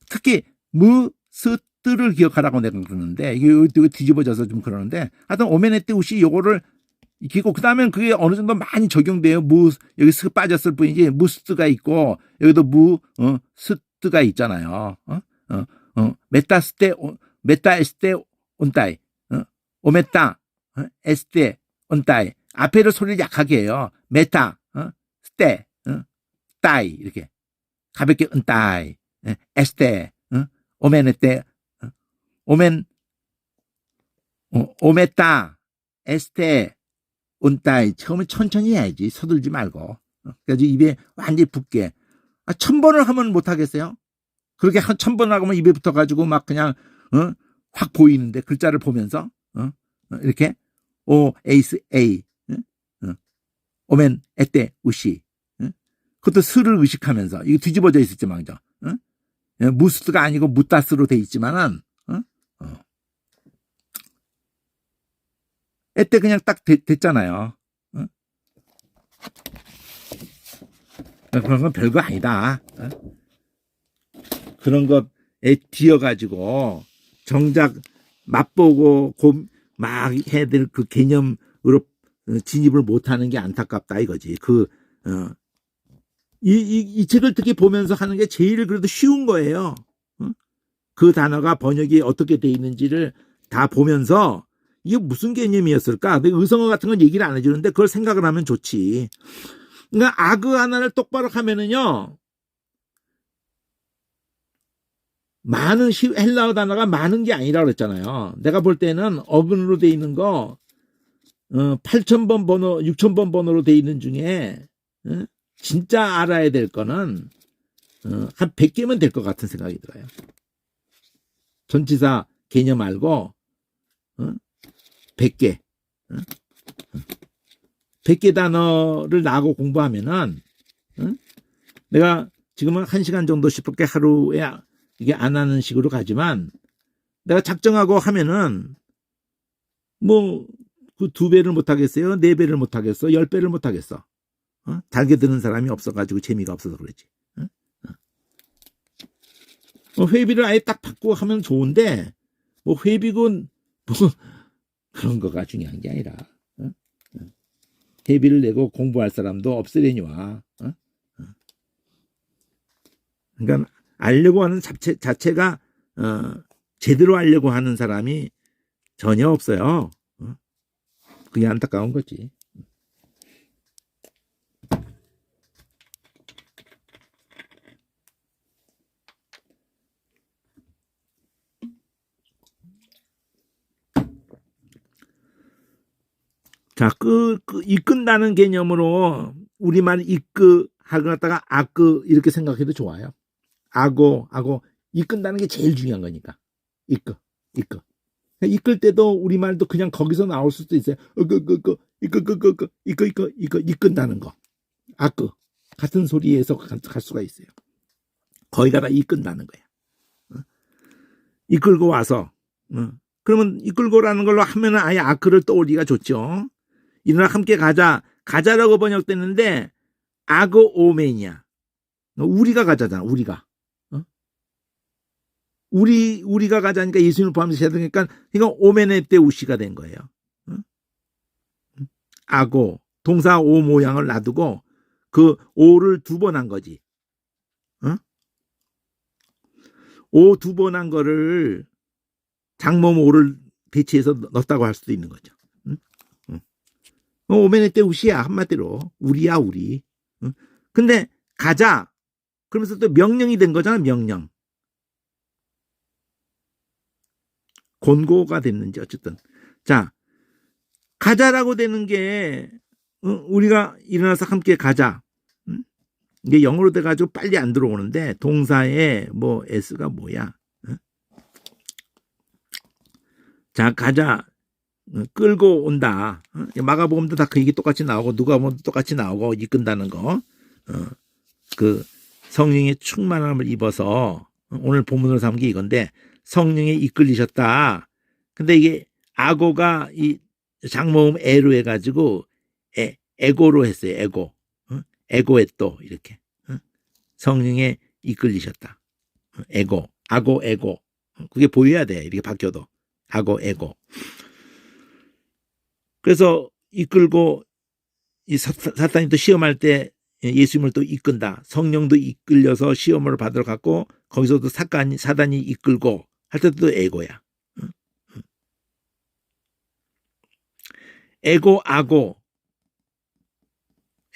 특히 무스뜨를 기억하라고 내가 그러는데 이게 뒤집어져서 좀 그러는데 하여튼 오메네 때우시 요거를 익히고 그 다음엔 그게 어느 정도 많이 적용돼요. 여기 스 빠졌을 뿐이지 무스뜨가 있고 여기도 스뜨가 있잖아요. 메타 에스테 온타이 오메타 에스테 온타이 앞에를 소리를 약하게 해요. 메타 스테 따이 이렇게 가볍게 온타이 에스테 오메네테 오메타 에스테 온타이 처음에 천천히 해야지. 서둘지 말고. 그래서 입에 완전히 붙게. 1000번을 하면 못하겠어요? 그렇게 한 1000번을 하면 입에 붙어가지고 막 그냥 확 보이는데 글자를 보면서 이렇게 오 에이스 에이 오멘 에떼 우시 그것도 스를 의식하면서 이거 뒤집어져 있었지 먼저 무스가 아니고 무따스로 돼 있지만은 에떼 그냥 딱 됐잖아요. 그런 건 별거 아니다. 그런 것에 뒤어가지고 정작 맛보고 막 해야 될 그 개념으로 진입을 못하는 게 안타깝다 이거지. 이 책을 특히 보면서 하는 게 제일 그래도 쉬운 거예요. 그 단어가 번역이 어떻게 돼 있는지를 다 보면서 이게 무슨 개념이었을까? 의성어 같은 건 얘기를 안 해주는데 그걸 생각을 하면 좋지. 그러니까 아그 하나를 똑바로 하면은요. 많은 헬라어 단어가 많은 게 아니라 그랬잖아요. 내가 볼 때는 어근으로 돼 있는 거 8,000번 번호, 6,000번 번호로 돼 있는 중에 진짜 알아야 될 거는 한 100개면 될 것 같은 생각이 들어요. 전치사 개념 알고 100개 100개 단어를 나하고 공부하면은 내가 지금은 1시간 정도씩 밖에 하루에 이게 안 하는 식으로 가지만 내가 작정하고 하면은 뭐 그 2배를 못 하겠어요? 4배를 못 하겠어? 10배를 못 하겠어? 달게 드는 사람이 없어가지고 재미가 없어서 그러지. 회비를 아예 딱 받고 하면 좋은데 뭐 회비고 뭐 그런 거가 중요한 게 아니라 회비를 내고 공부할 사람도 없으려니와. 그러니까 알려고 하는 자체가 제대로 알려고 하는 사람이 전혀 없어요. 그게 안타까운 거지. 자, 이끈다는 개념으로 우리말 이끄 하고 갖다가 아끄 이렇게 생각해도 좋아요. 아고 이끈다는 게 제일 중요한 거니까. 이끄. 이끌 때도 우리말도 그냥 거기서 나올 수도 있어요. 이끈다는 거. 아끄. 같은 소리에서 갈 수가 있어요. 거기가 다 이끈다는 거야. 이끌고 와서. 그러면 이끌고라는 걸로 하면은 아예 아크를 떠올리기가 좋죠. 일어나 함께 가자. 가자라고 번역되는데 아그 오멘이야. 우리가 가자잖아. 우리가. 우리가 가자니까 예수님을 포함해서 해야 되니까 이건 오멘의 때 우시가 된 거예요. 아고 동사 오 모양을 놔두고 그 오를 2번 한 거지. 오 2번 한 거를 장모음 오를 배치해서 넣었다고 할 수도 있는 거죠. 오멘의 때 우시야. 한마디로 우리야 우리. 근데 가자. 그러면서 또 명령이 된 거잖아. 명령. 권고가 됐는지 어쨌든. 자, 가자라고 되는 게 우리가 일어나서 함께 가자. 이게 영어로 돼가지고 빨리 안 들어오는데 동사의 뭐 s가 뭐야? 자, 가자. 끌고 온다. 마가복음도 다 그 얘기 똑같이 나오고 누가복음도 똑같이 나오고 이끈다는 거. 그 성령의 충만함을 입어서 오늘 본문으로 삼은 게 이건데 성령에 이끌리셨다. 근데 이게 아고가 이 장모음 에로 해가지고 에고로 했어요. 에고. 에고에또 이렇게. 성령에 이끌리셨다. 에고. 아고 에고. 그게 보여야 돼. 이렇게 바뀌어도. 아고 에고. 그래서 이끌고 이 사탄이 또 시험할 때 예수님을 또 이끈다. 성령도 이끌려서 시험을 받으러 갔고 거기서도 사단이 이끌고 할 때도 에고야. 에고 아고.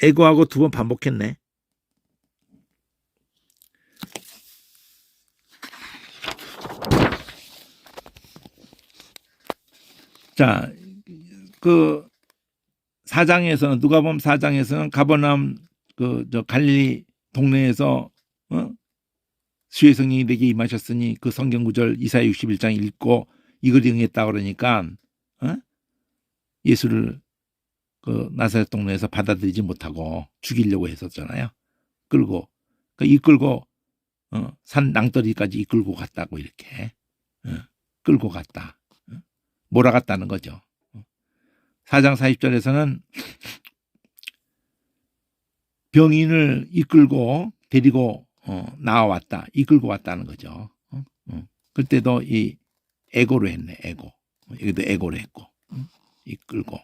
에고하고 2번 반복했네. 자, 그 4장에서는 누가복음 4장에서는 가버나움 저 갈릴리 동네에서 수의 성령이 내게 임하셨으니 그 성경 구절 이사야 61장 읽고 이걸 응했다 그러니까 예수를 그 나사렛 동네에서 받아들이지 못하고 죽이려고 했었잖아요. 끌고 이끌고 산 낭떠러지까지 이끌고 갔다고 이렇게 끌고 갔다. 몰아갔다는 거죠. 4장 40절에서는 병인을 이끌고 데리고 나와왔다. 이끌고 왔다는 거죠. 그때도 이 에고로 했네. 에고. 여기도 에고로 했고 이끌고.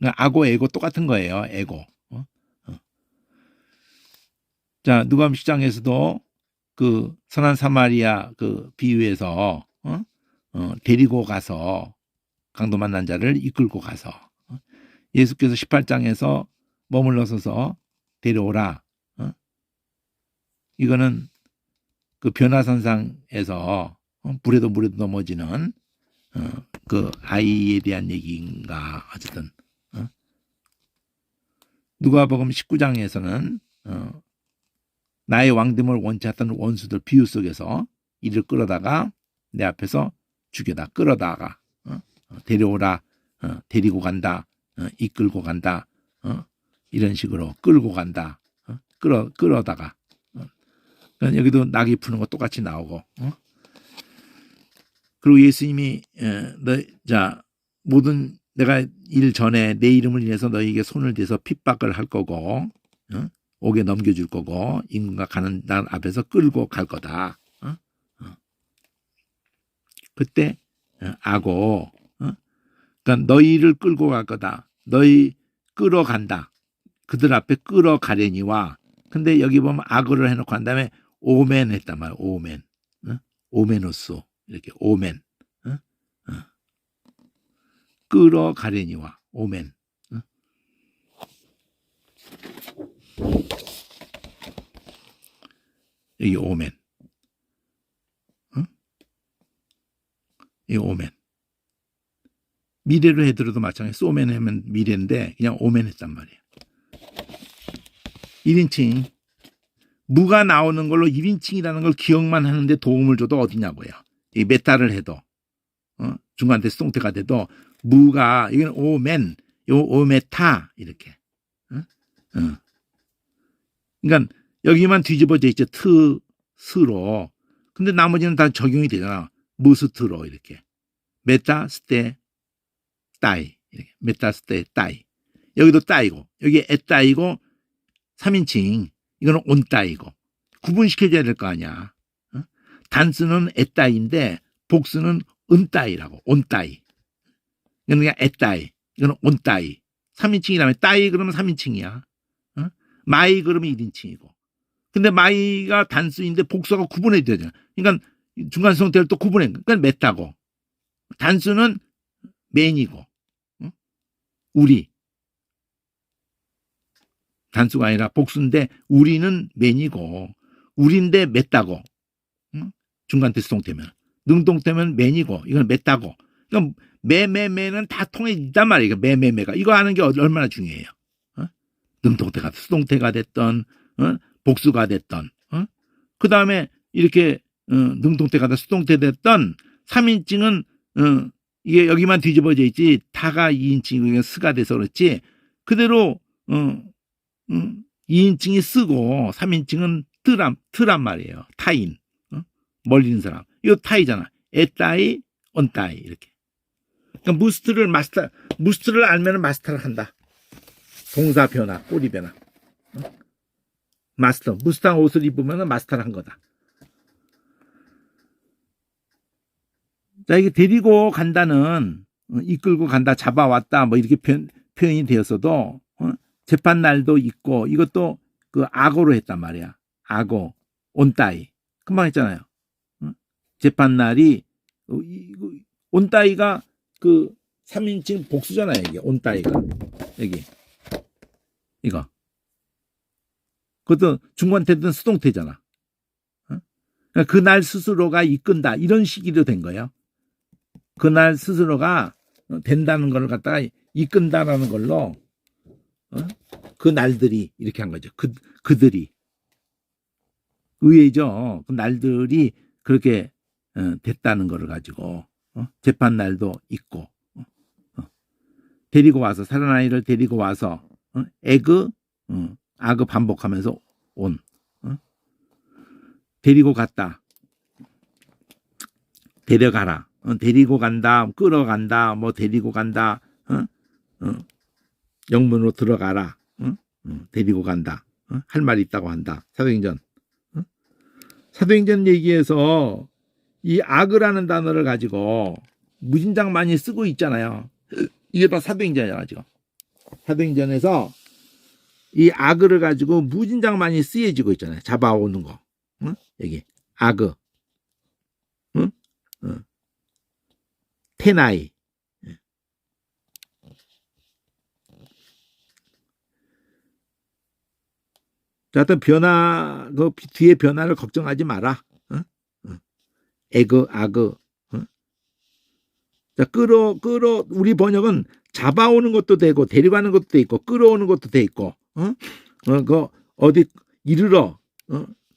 아고 에고 똑같은 거예요. 에고. 자, 누가복음 10장에서도 그 선한 사마리아 그 비유에서 데리고 가서 강도 만난 자를 이끌고 가서 예수께서 18장에서 머물러 서서 데려오라. 이거는 그 변화선상에서 물에도 넘어지는 그 아이에 대한 얘기인가 어쨌든 누가복음 19장에서는 나의 왕됨을 원치 않던 원수들 비유 속에서 이를 끌어다가 내 앞에서 죽여다 끌어다가 데려오라 데리고 간다 이끌고 간다 이런 식으로 끌고 간다 끌어다가 여기도 낙이 푸는 거 똑같이 나오고 그리고 예수님이 모든 내가 일 전에 내 이름을 위해서 너희에게 손을 대서 핍박을 할 거고 옥에 넘겨줄 거고 임금과 가는 날 앞에서 끌고 갈 거다. 그때 아고 그러니까 너희를 끌고 갈 거다. 너희 끌어간다. 그들 앞에 끌어가려니와 근데 여기 보면 아고를 해놓고 한 다음에 오멘 했단 말이야. 오멘. 오메노스 이렇게 오멘. 끌어가려니와 오멘. 여기 오멘. 이 오멘. 미래로 해들어도 마찬가지. 소멘 하면 미래인데 그냥 오멘 했단 말이에요. 1인칭. 무가 나오는 걸로 1인칭이라는 걸 기억만 하는데 도움을 줘도 어디냐고요. 이 메타를 해도 중간대 수동태가 돼도 무가 이건 오멘, 요 오메타 이렇게. 그러니까 여기만 뒤집어져 있죠. 트, 스로. 근데 나머지는 다 적용이 되잖아. 무스트로 이렇게. 메타, 스테, 따이. 이렇게. 메타, 스테, 따이. 여기도 따이고 여기 에따이고 3인칭 이거는 온따이고 구분시켜줘야 될 거 아니야. 단수는 에따이인데 복수는 은따이라고. 온따이. 이거는 그냥 에따이. 이거는 온따이. 3인칭이라면 따이 그러면 3인칭이야. 마이 그러면 1인칭이고. 근데 마이가 단수인데 복수가 구분해야 되잖아. 그러니까 중간 수동태를 또 구분해. 그러니까 메타고. 단수는 맨이고. 우리. 단수가 아니라 복수인데 우리는 맨이고. 우리인데 맺다고. 중간태 수동태면. 능동태면 맨이고. 이건 맺다고. 그러니까 매매매는 다 통해 있단 말이에요. 매매매가. 이거 아는 게 얼마나 중요해요. 능동태가 수동태가 됐던 복수가 됐던 그 다음에 이렇게 능동태가 다 수동태 됐던 3인칭은 이게 여기만 뒤집어져 있지 타가 2인칭이고 스가 돼서 그렇지 그대로 2인칭이 쓰고 3인칭은 트란 말이에요. 타인 멀리 있는 사람 이거 타이잖아. 에따이 언따이 이렇게. 그러니까 무스트를 알면 마스터를 한다. 동사 변화, 꼬리 변화. 마스터, 무스탕 옷을 입으면 마스터를 한 거다. 자, 이게 데리고 간다는, 이끌고 간다, 잡아왔다, 뭐 이렇게 표현이 되었어도, 재판 날도 있고, 이것도 그 악어로 했단 말이야. 악어, 온따이. 금방 했잖아요. 재판 날이, 온따이가 그 3인칭 복수잖아요, 이게. 온따이가. 여기. 이거. 그것도 중간태든 수동태잖아. 그러니까 그날 스스로가 이끈다. 이런 식으로 된 거예요. 그날 스스로가 된다는 걸 갖다가 이끈다라는 걸로 그 날들이 이렇게 한 거죠. 그들이. 의외죠. 그 날들이 그렇게 됐다는 걸 가지고 재판 날도 있고 데리고 와서 사랑아이를 데리고 와서 악을 반복하면서 온. 데리고 갔다. 데려가라. 데리고 간다. 끌어간다. 뭐 데리고 간다. 영문으로 들어가라. 데리고 간다. 할 말이 있다고 한다. 사도행전. 사도행전 얘기에서 이 악이라는 단어를 가지고 무진장 많이 쓰고 있잖아요. 이게 다 사도행전이잖아 지금. 사도행전에서 이 악을 가지고 무진장 많이 쓰여지고 있잖아요. 잡아오는 거. 여기 악을. 테나이. 자, 어떤 변화, 그 뒤에 변화를 걱정하지 마라. 악을. 자, 우리 번역은 잡아오는 것도 되고, 데려가는 것도 돼 있고, 끌어오는 것도 돼 있고, 어디 이르러,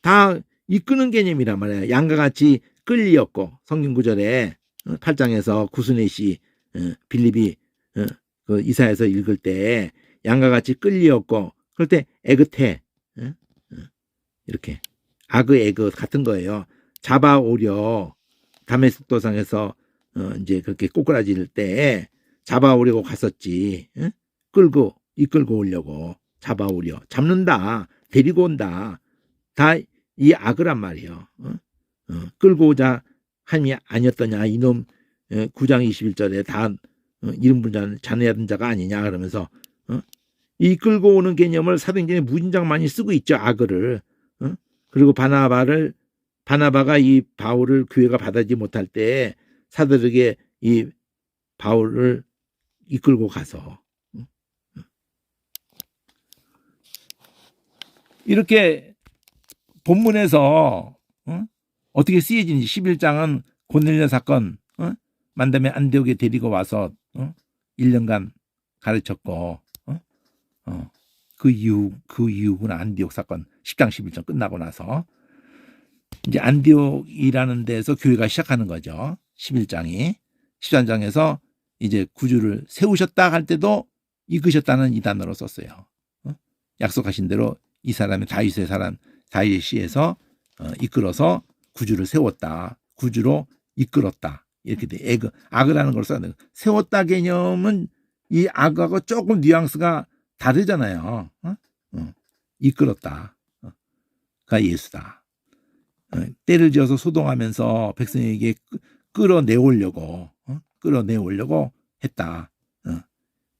다 이끄는 개념이란 말이에요. 양과 같이 끌리었고, 성경 구절에 8장에서 구스넷이 빌립이 그 이사야서 읽을 때 양과 같이 끌리었고, 그럴 때 에그테 이렇게 에그 같은 거예요. 잡아오려 다메섹 도상에서 이제 그렇게 꼬꾸라질 때 잡아오려고 갔었지. 이끌고 오려고 잡아오려 잡는다 데리고 온다 다 이 악이란 말이에요. 끌고 오자 함이 아니었더냐 이놈 9장 21절에 다 이름 부른 자네하던 자가 아니냐 그러면서 이 끌고 오는 개념을 사도행전에 무진장 많이 쓰고 있죠. 악을. 그리고 바나바가 이 바울을 교회가 받아들이지 못할 때 사도들에게 이 바울을 이끌고 가서 이렇게 본문에서 어떻게 쓰여지는지 11장은 고넬료 사건 만담의 안디옥에 데리고 와서 1년간 가르쳤고 그 이후구나 안디옥 사건 10장 11장 끝나고 나서 이제 안디옥이라는 데서 교회가 시작하는 거죠. 11장이 13장에서 이제 구주를 세우셨다 할 때도 이끄셨다는 이 단어로 썼어요. 약속하신 대로 이 사람이 다윗의 사람 다윗시에서 이끌어서 구주를 세웠다. 구주로 이끌었다. 이렇게 돼. 악이라는 걸 써야 돼요. 세웠다 개념은 이 악하고 조금 뉘앙스가 다르잖아요. 이끌었다. 가 예수다. 때를 지어서 소동하면서 백성에게 끌어내오려고 했다.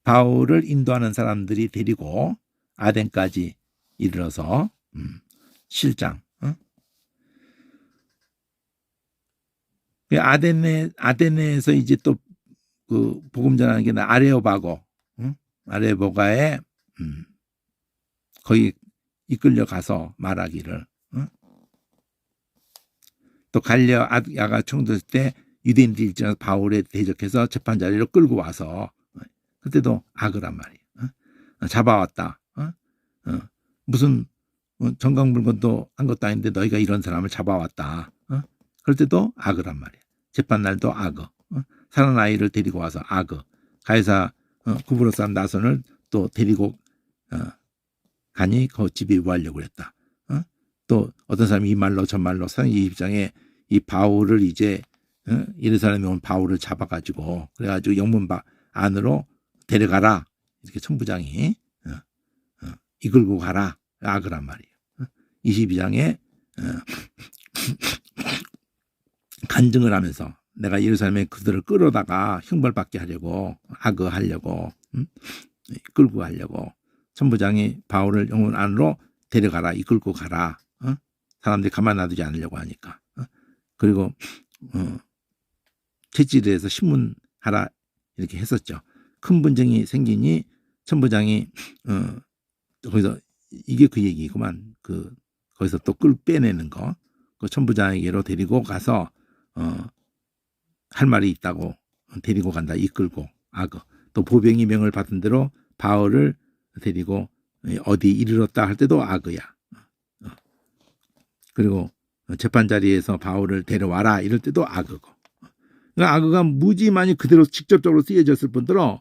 바울을 인도하는 사람들이 데리고 아덴까지 이르러서 7장. 아덴에서 이제 또 그 복음 전하는 게 아레오바가에 거기 이끌려 가서 말하기를 또 갈려아가 총독 때 유대인들이 일지나서 바울에 대적해서 재판 자리로 끌고 와서 그때도 악으란 말이에요. 잡아왔다. 무슨 정강 물건도 한 것도 아닌데 너희가 이런 사람을 잡아왔다. 그럴 때도 악으란 말이에요. 재판 날도 악어. 사는 아이를 데리고 와서 악어. 가이사 구브로 사람 나선을 또 데리고 가니 그 집에 유하려고 그랬다. 또 어떤 사람이 이 말로 저 말로 사는 이 입장에 이 바울을 이제 이런 사람이 온 바울을 잡아가지고 그래가지고 영문 안으로 데려가라. 이렇게 천부장이 이끌고 가라. 악으란 말이에요. 22장에 간증을 하면서 내가 예루살렘에 그들을 끌어다가 형벌받게 하려고 악어하려고 끌고 가려고 천부장이 바울을 영문 안으로 데려가라. 이끌고 가라. 사람들이 가만 놔두지 않으려고 하니까. 그리고 채찍에서 신문하라 이렇게 했었죠. 큰 분쟁이 생기니 천부장이 거기서 이게 그 얘기구만. 거기서 또 끌 빼내는 거. 그 천부장에게로 데리고 가서 할 말이 있다고 데리고 간다. 이끌고 악어. 또 보병이 명을 받은 대로 바울을 데리고 어디 이르렀다 할 때도 악어야. 그리고 재판 자리에서 바울을 데려와라 이럴 때도 악어고. 그러니까 악어가 무지 많이 그대로 직접적으로 쓰여졌을 뿐더러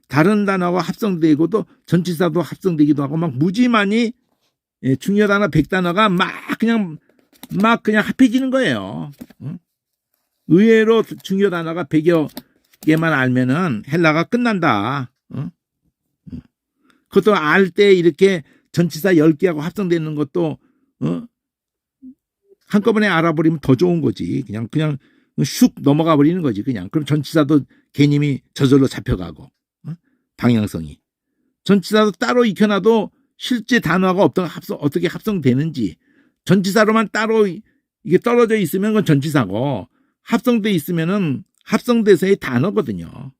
다른 단어가 합성되고도 전치사도 합성되기도 하고 막 무지 많이 중요 단어 100단어가 막 그냥 합해지는 거예요. 의외로 중요 단어가 100여 개만 알면은 헬라가 끝난다. 그것도 알 때 이렇게 전치사 10개하고 합성되는 것도 한꺼번에 알아버리면 더 좋은 거지. 그냥 슉 넘어가 버리는 거지. 그냥. 그럼 전치사도 개념이 저절로 잡혀가고 방향성이. 전치사도 따로 익혀놔도 실제 단어가 어떻게 합성되는지 전치사로만 따로 이게 떨어져 있으면 그건 전치사고 합성돼 있으면은 합성돼서의 단어거든요.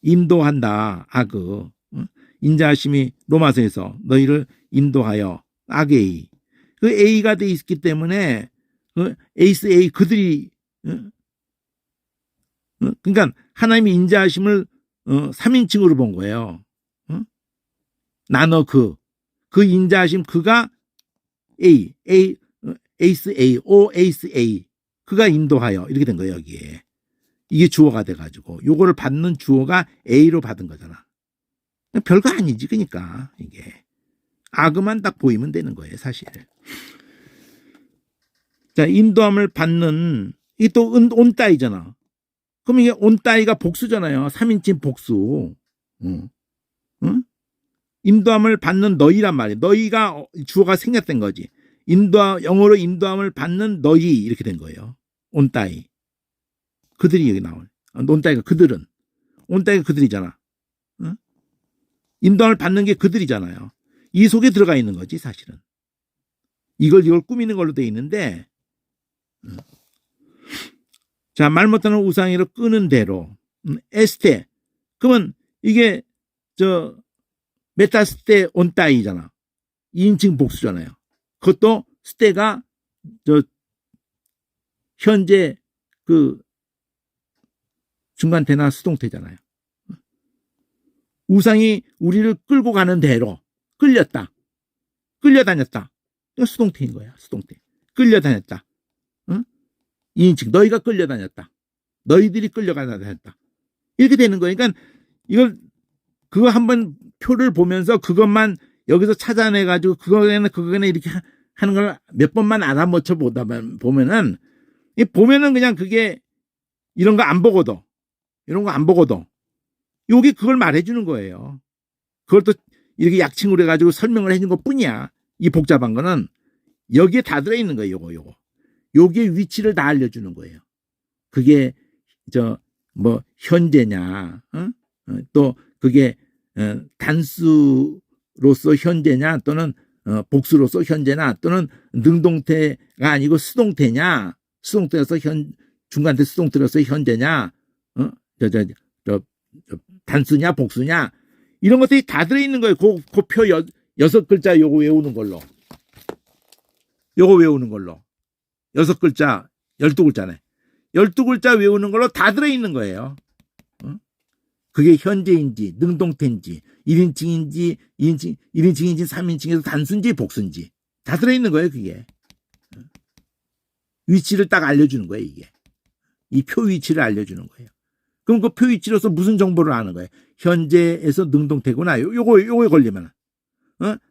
인도한다. 악의. 인자하심이 로마서에서 너희를 인도하여 아게이. 그 A가 돼 있기 때문에 에이스 A 그들이 그러니까 하나님이 인자하심을 3인칭으로 본 거예요. 나너 그 인자하심 그가 에이스 A, O 에이스 A 그가 인도하여 이렇게 된 거예요. 여기에 이게 주어가 돼가지고 요거를 받는 주어가 A로 받은 거잖아. 별거 아니지. 그러니까 이게 악의만 딱 보이면 되는 거예요. 사실. 자, 인도함을 받는 이게 또 온따이잖아. 그럼 이게 온따이가 복수잖아요. 3인칭 복수. 인도함을 받는 너희란 말이에요. 너희가 주어가 생략된 거지. 영어로 인도함을 받는 너희 이렇게 된 거예요. 온따이. 그들이 여기 나와요. 온따이가 그들은. 온따이가 그들이잖아. 인도함을 받는 게 그들이잖아요. 이 속에 들어가 있는 거지 사실은. 이걸 꾸미는 걸로 돼 있는데 자, 말 못하는 우상이로 끄는 대로 에스테. 그러면 이게 메타스테 온따이잖아. 2인칭 복수잖아요. 그것도 스테가 현재 중간태나 수동태잖아요. 우상이 우리를 끌고 가는 대로 끌렸다. 끌려다녔다. 이거 수동태인 거야. 수동태. 끌려다녔다. 2인칭 너희가 끌려다녔다. 너희들이 끌려다녔다. 이렇게 되는 거예요. 그러니까 이걸 그거 한번 표를 보면서 그것만 여기서 찾아내가지고 그거는 이렇게 하는 걸 몇 번만 알아맞혀 보면은 그냥 그게 이런 거 안 보고도 여기 그걸 말해주는 거예요. 그걸 또 이렇게 약칭으로 해가지고 설명을 해준 것 뿐이야. 이 복잡한 거는 여기에 다 들어있는 거예요. 요거. 여기에 위치를 다 알려주는 거예요. 그게 현재냐, 또 그게 단수로서 현재냐, 또는 복수로서 현재냐, 또는 능동태가 아니고 수동태냐, 수동태로서 중간태 수동태로서 현재냐, 단수냐, 복수냐, 이런 것들이 다 들어있는 거예요. 그 표 6글자 요거 외우는 걸로. 6글자, 12글자네. 12글자 외우는 걸로 다 들어있는 거예요. 그게 현재인지, 능동태인지, 1인칭인지, 1인칭인지, 3인칭에서 단수인지, 복수인지. 다 들어있는 거예요, 그게. 위치를 딱 알려주는 거예요, 이게. 이 표 위치를 알려주는 거예요. 그럼 그 표 위치로서 무슨 정보를 아는 거예요? 현재에서 능동태구나. 요거에 걸리면.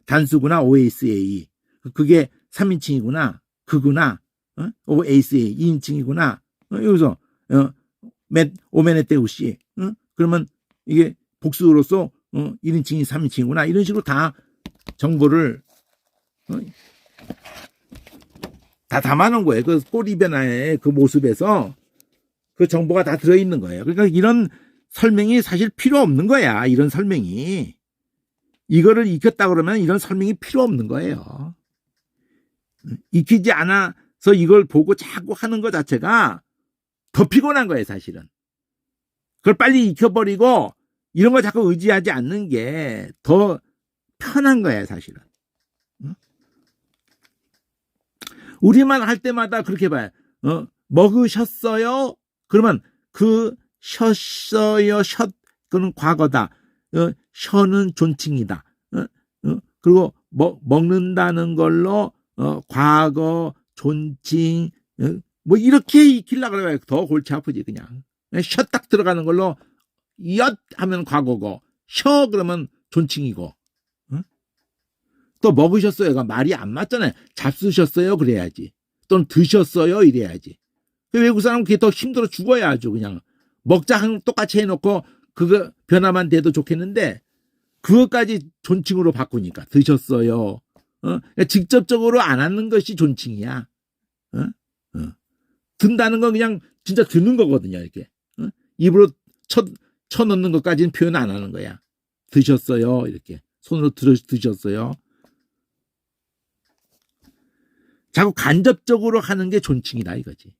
단수구나, OSA. 그게 3인칭이구나, 그구나, OSA, 2인칭이구나. 여기서, 오메네테우시. 그러면 이게 복수로서 1인칭이 3인칭이구나. 이런 식으로 다 정보를 다 담아놓은 거예요. 그 꼬리변화의 그 모습에서 그 정보가 다 들어있는 거예요. 그러니까 이런 설명이 사실 필요 없는 거야. 이런 설명이. 이거를 익혔다 그러면 이런 설명이 필요 없는 거예요. 익히지 않아서 이걸 보고 자꾸 하는 것 자체가 더 피곤한 거예요, 사실은. 그걸 빨리 익혀버리고 이런 거 자꾸 의지하지 않는 게 더 편한 거예요, 사실은. 우리만 할 때마다 그렇게 봐요. 먹으셨어요? 그러면 그 셨어요, 그는 과거다. 셔는 존칭이다. 그리고 먹는다는 걸로 과거, 존칭, 뭐 이렇게 익히려고 그래요. 더 골치 아프지 그냥. 셔 딱 들어가는 걸로 엿 하면 과거고, 셔 그러면 존칭이고. 또 먹으셨어요가 말이 안 맞잖아요. 잡수셨어요 그래야지. 또는 드셨어요 이래야지. 외국 사람은 그게 더 힘들어 죽어야 아주 그냥. 먹자 똑같이 해놓고 그거 변화만 돼도 좋겠는데 그것까지 존칭으로 바꾸니까 드셨어요. 그러니까 직접적으로 안 하는 것이 존칭이야. 든다는 건 그냥 진짜 드는 거거든요. 이렇게 입으로 쳐넣는 것까지는 표현 안 하는 거야. 드셨어요 이렇게 손으로 드셨어요. 자꾸 간접적으로 하는 게 존칭이다 이거지.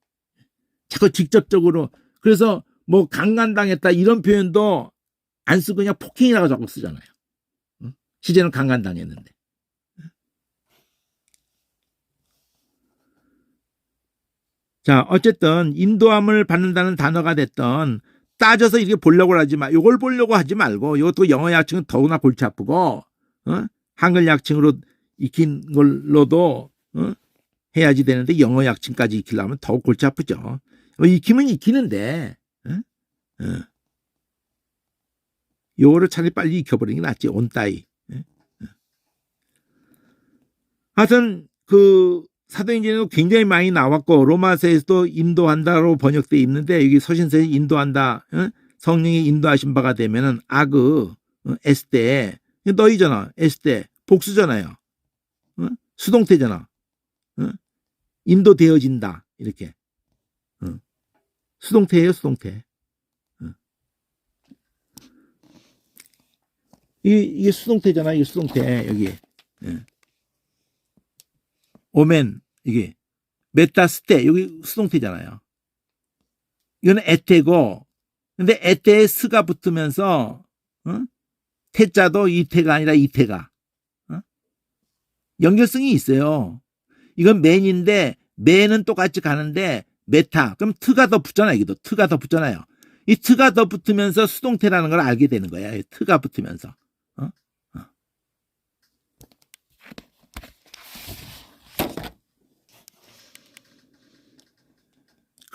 자꾸 직접적으로. 그래서 뭐 강간당했다 이런 표현도 안 쓰고 그냥 폭행이라고 자꾸 쓰잖아요. 실제는 강간당했는데. 자, 어쨌든 인도함을 받는다는 단어가 됐던 따져서 이렇게 보려고 하지 마. 이걸 보려고 하지 말고 이것도 영어 약칭은 더구나 골치 아프고 한글 약칭으로 익힌 걸로도 해야지 되는데 영어 약칭까지 익히려면 더 골치 아프죠. 익히면 익히는데 요거를 차라리 빨리 익혀버리는 게 낫지. 온따이. 하여튼 그 사도행전에도 굉장히 많이 나왔고 로마서에서도 인도한다로 번역되어 있는데 여기 서신서에 인도한다. 성령이 인도하신 바가 되면은 에스테 너희잖아. 에스테 복수잖아요. 수동태잖아. 인도되어진다 이렇게. 수동태예요, 수동태. 이게 수동태잖아, 이게 수동태 여기. 오멘 이게 메타스테 여기 수동태잖아요. 이거는 에테고, 근데 에테에 스가 붙으면서 태자도 이태가 아니라 이태가 연결성이 있어요. 이건 맨인데 맨은 똑같이 가는데 메타 그럼 트가 더 붙잖아요. 여기도 트가 더 붙잖아요. 이 트가 더 붙으면서 수동태라는 걸 알게 되는 거야. 이 트가 붙으면서.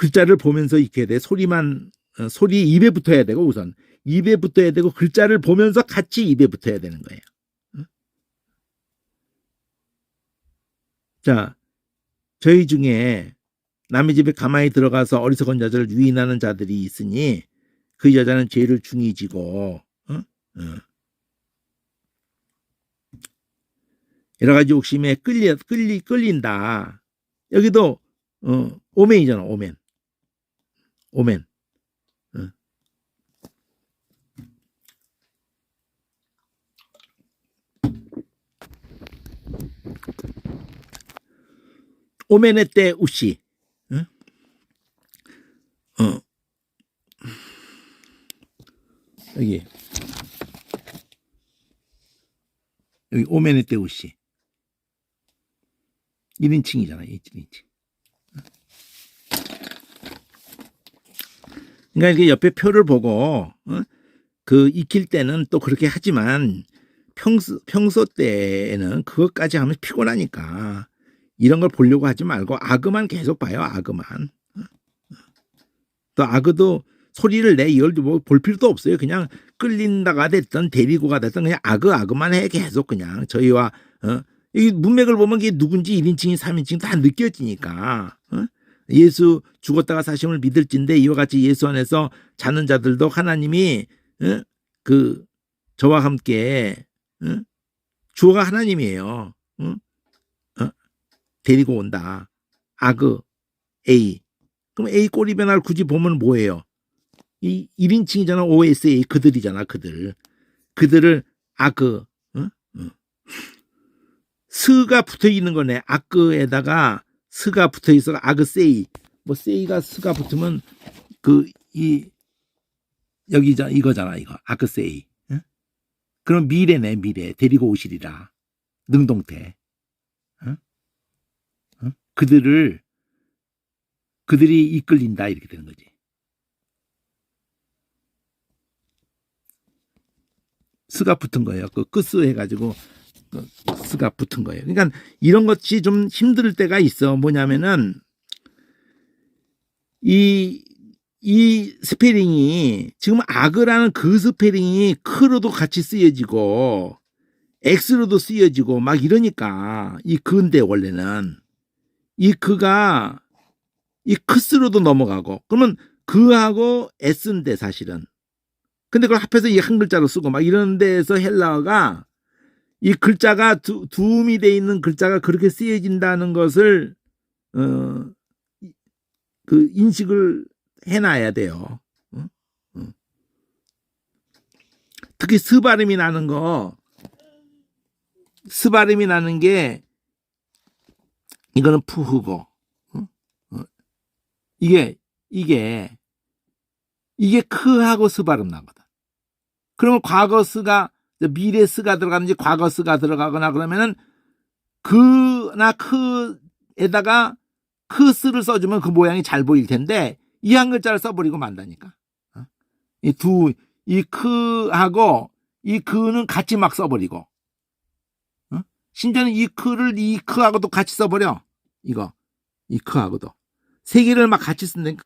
글자를 보면서 익혀야 돼. 소리 입에 붙어야 되고, 우선 입에 붙어야 되고, 글자를 보면서 같이 입에 붙어야 되는 거예요. 자, 저희 중에 남의 집에 가만히 들어가서 어리석은 여자를 유인하는 자들이 있으니 그 여자는 죄를 중히 지고 여러 가지 욕심에 끌린다. 여기도 오멘이잖아. 오멘. 오멘의 때 우시. 여기 오멘의 때 우시. 1인칭이잖아. 1인칭. 그러니까 이렇게 옆에 표를 보고 그 익힐 때는 또 그렇게 하지만 평소 때에는 그것까지 하면 피곤하니까 이런 걸 보려고 하지 말고 아그만 계속 봐요. 아그만. 또 아그도 소리를 내 이걸 뭐 볼 필요도 없어요. 그냥 끌린다가 됐든 데리고가 됐든 그냥 아그만 해. 계속 그냥 저희와 이 문맥을 보면 이게 누군지 1인칭이 3인칭 다 느껴지니까 예수 죽었다가 사심을 믿을진데 이와 같이 예수 안에서 자는 자들도 하나님이 그 저와 함께 주어가 하나님이에요. 데리고 온다. 아그 A. 그럼 A 꼬리 변화를 굳이 보면 뭐예요? 이 1인칭이잖아. OSA 그들이잖아. 그들을 아그 스가 붙어 있는 거네. 아크에다가 스가 붙어 있어. 아그세이. 뭐 세이가 스가 붙으면 여기자 이거잖아. 이거 아크세이. 그럼 미래네. 미래. 데리고 오시리라. 능동태. 그들이 이끌린다 이렇게 되는 거지. 스가 붙은 거예요. 그 끝스 해가지고 스가 붙은 거예요. 그러니까 이런 것이 좀 힘들 때가 있어. 뭐냐면은 이 스페링이 지금 아그라는 그 스페링이 크로도 같이 쓰여지고 X로도 쓰여지고 막 이러니까 이 그인데 원래는 이 그가 이 크스로도 넘어가고 그러면 그하고 S인데 사실은 근데 그걸 합해서 이 한 글자로 쓰고 막 이런 데에서 헬라어가 이 글자가 두음이 돼 있는 글자가 그렇게 쓰여진다는 것을 그 인식을 해놔야 돼요. 특히 스 발음이 나는 게 이거는 푸흐고 이게 크하고 스 발음 나거든. 그러면 과거 스가 미래 스가 들어가는지 과거 스가 들어가거나 그러면은 그나 크에다가 크스를 써주면 그 모양이 잘 보일 텐데 이 한 글자를 써버리고 만다니까. 이 크하고 이 그는 같이 막 써버리고 심지어는 이 크하고도 같이 써버려. 이 크하고도 세 개를 막 같이 쓴다니까.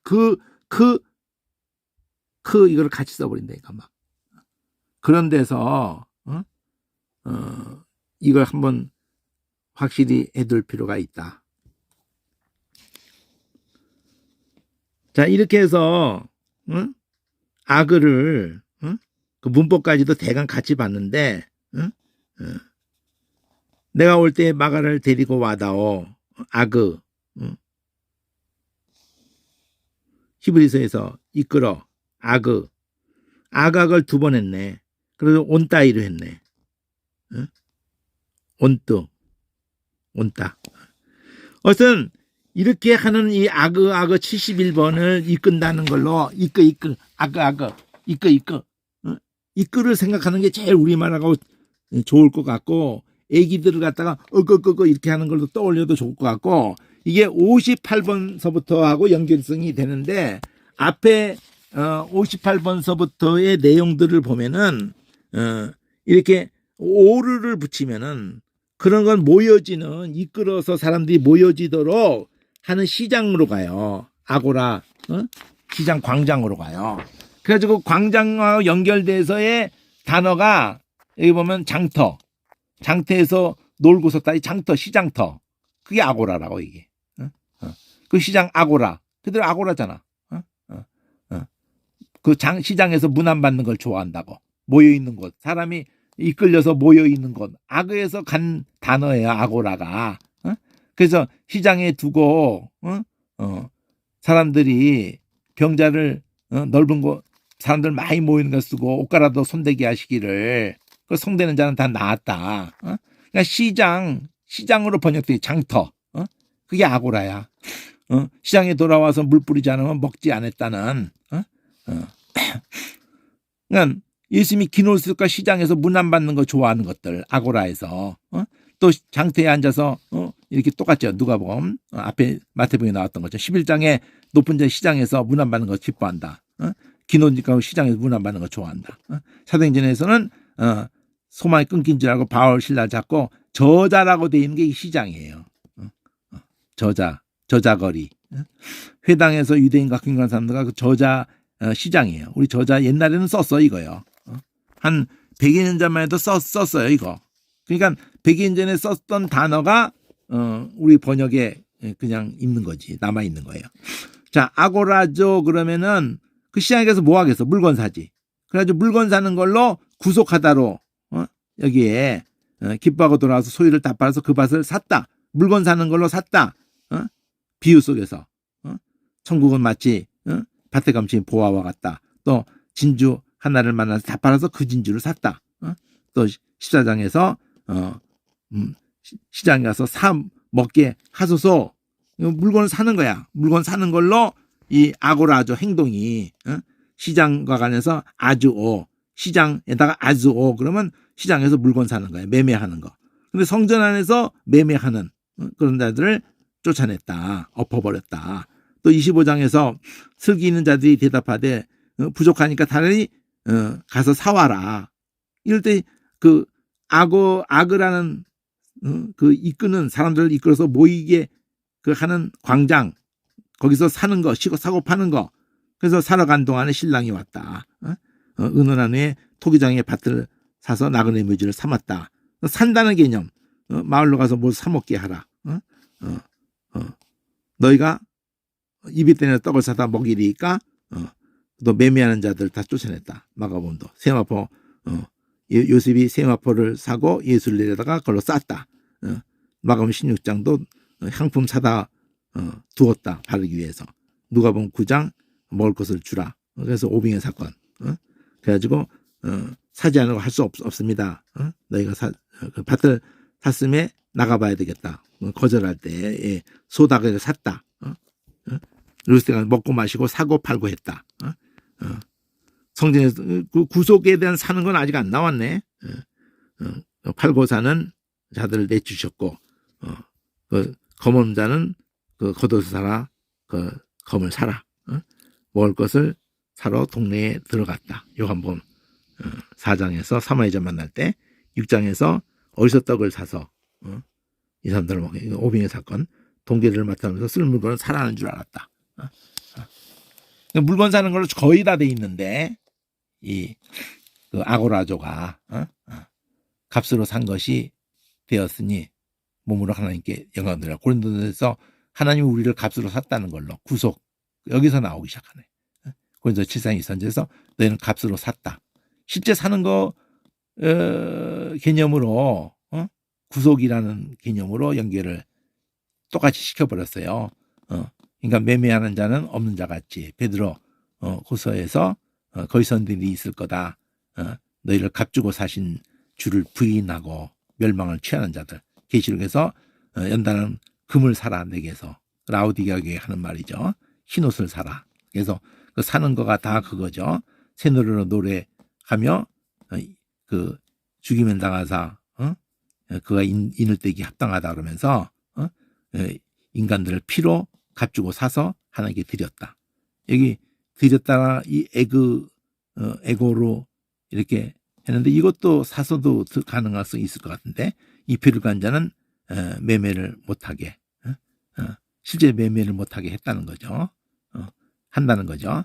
이거를 같이 써버린다니까 막. 그런 데서 이걸 한번 확실히 해둘 필요가 있다. 자, 이렇게 해서 아그를 그 문법까지도 대강 같이 봤는데 내가 올 때 마가를 데리고 와다오. 아그 히브리서에서 이끌어. 아각을 2번 했네. 그래서 온따이로 했네. 온따. 어쨌든 이렇게 하는 이 아그 71번을 이끈다는 걸로 이끌을 생각하는 게 제일 우리말하고 좋을 것 같고 애기들을 갖다가 이렇게 하는 걸로 떠올려도 좋을 것 같고 이게 58번서부터 하고 연결성이 되는데 앞에 58번서부터의 내용들을 보면은 이렇게 오르를 붙이면은 그런 건 모여지는 이끌어서 사람들이 모여지도록 하는 시장으로 가요. 아고라 시장 광장으로 가요. 그래가지고 광장과 연결돼서의 단어가 여기 보면 장터에서 놀고 섰다. 이 장터, 시장터. 그게 아고라라고 이게. 그 시장 아고라. 그대로 아고라잖아. 그 시장에서 문안 받는 걸 좋아한다고. 모여있는 곳. 사람이 이끌려서 모여있는 곳. 악어에서 간 단어예요. 아고라가. 그래서 시장에 두고 사람들이 병자를 넓은 곳 사람들 많이 모이는 거 쓰고 옷가라도 손대게 하시기를 그 손대는 자는 다 나았다. 그러니까 시장으로 번역돼 장터. 그게 아고라야. 시장에 돌아와서 물 뿌리지 않으면 먹지 않았다는. 그러니까 예수님이 기노스과 시장에서 문 안 받는 거 좋아하는 것들 아고라에서 또 장터에 앉아서 이렇게 똑같죠. 누가복음 앞에 마태복음에 나왔던 거죠. 11장에 높은 자 시장에서 문 안 받는 거 기뻐한다. 기노니까 시장에서 문 안 받는 거 좋아한다. 사도행전에서는 소망이 끊긴 줄 알고 바울 신라를 잡고 저자라고 되어 있는 게 이 시장이에요. 저자거리. 회당에서 유대인과 경건한 사람들과 그 저자 시장이에요. 우리 저자 옛날에는 썼어 이거요. 한 100여 년 전만 해도 썼어요 이거. 그러니까 100여 년 전에 썼던 단어가 우리 번역에 그냥 있는 거지. 남아 있는 거예요. 자, 아고라죠. 그러면은 그 시장에 가서 뭐 하겠어? 물건 사지. 그래가지고 물건 사는 걸로 구속하다로 여기에 기뻐하고 돌아와서 소유를 다 팔아서 그 밭을 샀다. 물건 사는 걸로 샀다. 비유 속에서 천국은 마치 밭에 감춘 보화와 같다. 또 진주 하나를 만나서 다 팔아서 그 진주를 샀다. 또 14장에서 시장에 가서 사 먹게 하소서. 물건을 사는 거야. 물건 사는 걸로 이 아고라죠 행동이 시장과 관해서 아주오 시장에다가 아주오 그러면 시장에서 물건 사는 거야. 매매하는 거. 근데 성전 안에서 매매하는 그런 자들을 쫓아냈다. 엎어버렸다. 또 25장에서 슬기 있는 자들이 대답하되 부족하니까 다른 가서 사와라. 이럴 때 그 아그라는 그 이끄는 사람들을 이끌어서 모이게 그 하는 광장 거기서 사는 거 사고 파는 거. 그래서 사러 간 동안에 신랑이 왔다. 은은한 후에 토기장의 밭을 사서 나그네 묘지를 삼았다. 산다는 개념. 마을로 가서 뭘 사먹게 하라. 너희가 입이 떼는 떡을 사다 먹이리까 또 매매하는 자들 다 쫓아냈다. 마가복음도 세마포 요셉이 세마포를 사고 예수를 내려다가 그걸로 쌌다. 마가복음 16장도 향품 사다 두었다. 바르기 위해서. 누가복음 9장 먹을 것을 주라. 그래서 오병의 사건. 그래가지고 사지 않으면 할 수 없습니다. 너희가 그 밭을 샀음에 나가봐야 되겠다. 거절할 때 소다를 샀다. 루스가 먹고 마시고 사고 팔고 했다. 성전에서 그 구속에 대한 사는 건 아직 안 나왔네. 팔고 사는 자들을 내주셨고 그 검은 자는 그 겉옷을 사라. 그 검을 사라. 먹을 것을 사러 동네에 들어갔다. 요한복음 4장에서 사마리자 만날 때 6장에서 어디서 떡을 사서 이 사람들을 먹게 오병의 사건 동계를 맡으면서 쓸 물건을 사라는 줄 알았다. 물건 사는 걸로 거의 다 돼 있는데 이 그 아고라조가 값으로 산 것이 되었으니 몸으로 하나님께 영광을 드리라. 고린도전에서 하나님이 우리를 값으로 샀다는 걸로 구속 여기서 나오기 시작하네. 고린도 7장 2선제에서 너희는 값으로 샀다. 실제 사는 거 개념으로 구속이라는 개념으로 연결을 똑같이 시켜버렸어요. 그러니까 매매하는 자는 없는 자 같이 베드로 고서에서 거기선들이 있을 거다. 너희를 값주고 사신 주를 부인하고 멸망을 취하는 자들. 계시록에서 연단은 금을 사라 내게서 라우디게아에 하는 말이죠. 흰옷을 사라. 그래서 그 사는 거가 다 그거죠. 새 노래로 노래하며 그 죽이면 당하사 그가 인을 떼기 합당하다 그러면서 인간들을 피로 값주고 사서 하나님께 드렸다. 여기 드렸다가 이 에고로 이렇게 했는데 이것도 사서도 가능성이 있을 것 같은데 이 피를 간 자는 매매를 못하게 실제 매매를 못하게 했다는 거죠. 한다는 거죠.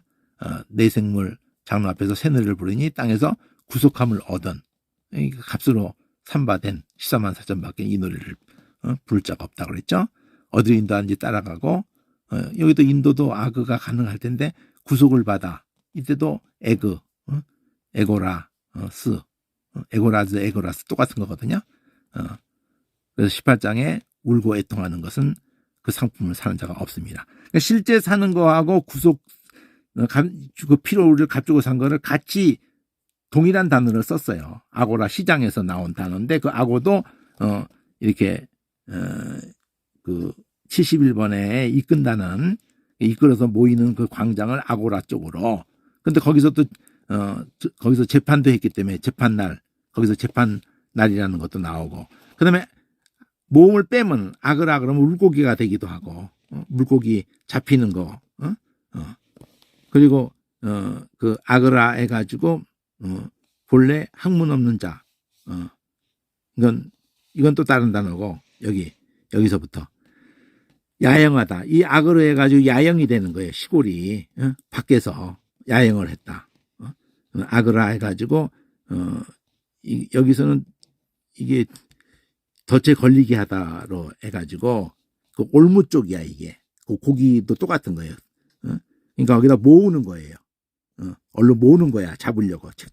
내생물 장로 앞에서 새노래를 부르니 땅에서 구속함을 얻은 값으로 삼바된 14만 4천밖에 이 노래를 부를 자가 없다고 그랬죠. 어디로 인도하는지 따라가고 여기도 인도도 아그가 가능할 텐데 구속을 받아 이때도 에그 에고라 에고라즈 에고라스 똑같은 거거든요. 그래서 18장에 울고 애통하는 것은 그 상품을 사는 자가 없습니다. 그러니까 실제 사는 거하고 구속 그 피로를 값주고 산 거를 같이 동일한 단어를 썼어요. 아고라 시장에서 나온 단어인데 그 아고도 이렇게 그 71번에 이끌어서 모이는 그 광장을 아고라 쪽으로. 근데 거기서 또 거기서 재판도 했기 때문에 재판날 거기서 재판날이라는 것도 나오고 그다음에 모음을 빼면 아그라 그러면 물고기가 되기도 하고 물고기 잡히는 거 그리고 그 아그라 해가지고 본래 학문 없는 자 이건 또 다른 단어고 여기서부터 야영하다 이 아그로 해가지고 야영이 되는 거예요. 시골이 밖에서 야영을 했다. 아그라 해가지고 여기서는 이게 덫에 걸리게 하다로 해가지고 그 올무 쪽이야 이게. 그 고기도 똑같은 거예요. 그러니까 거기다 모으는 거예요. 얼른 모으는 거야. 잡으려고 책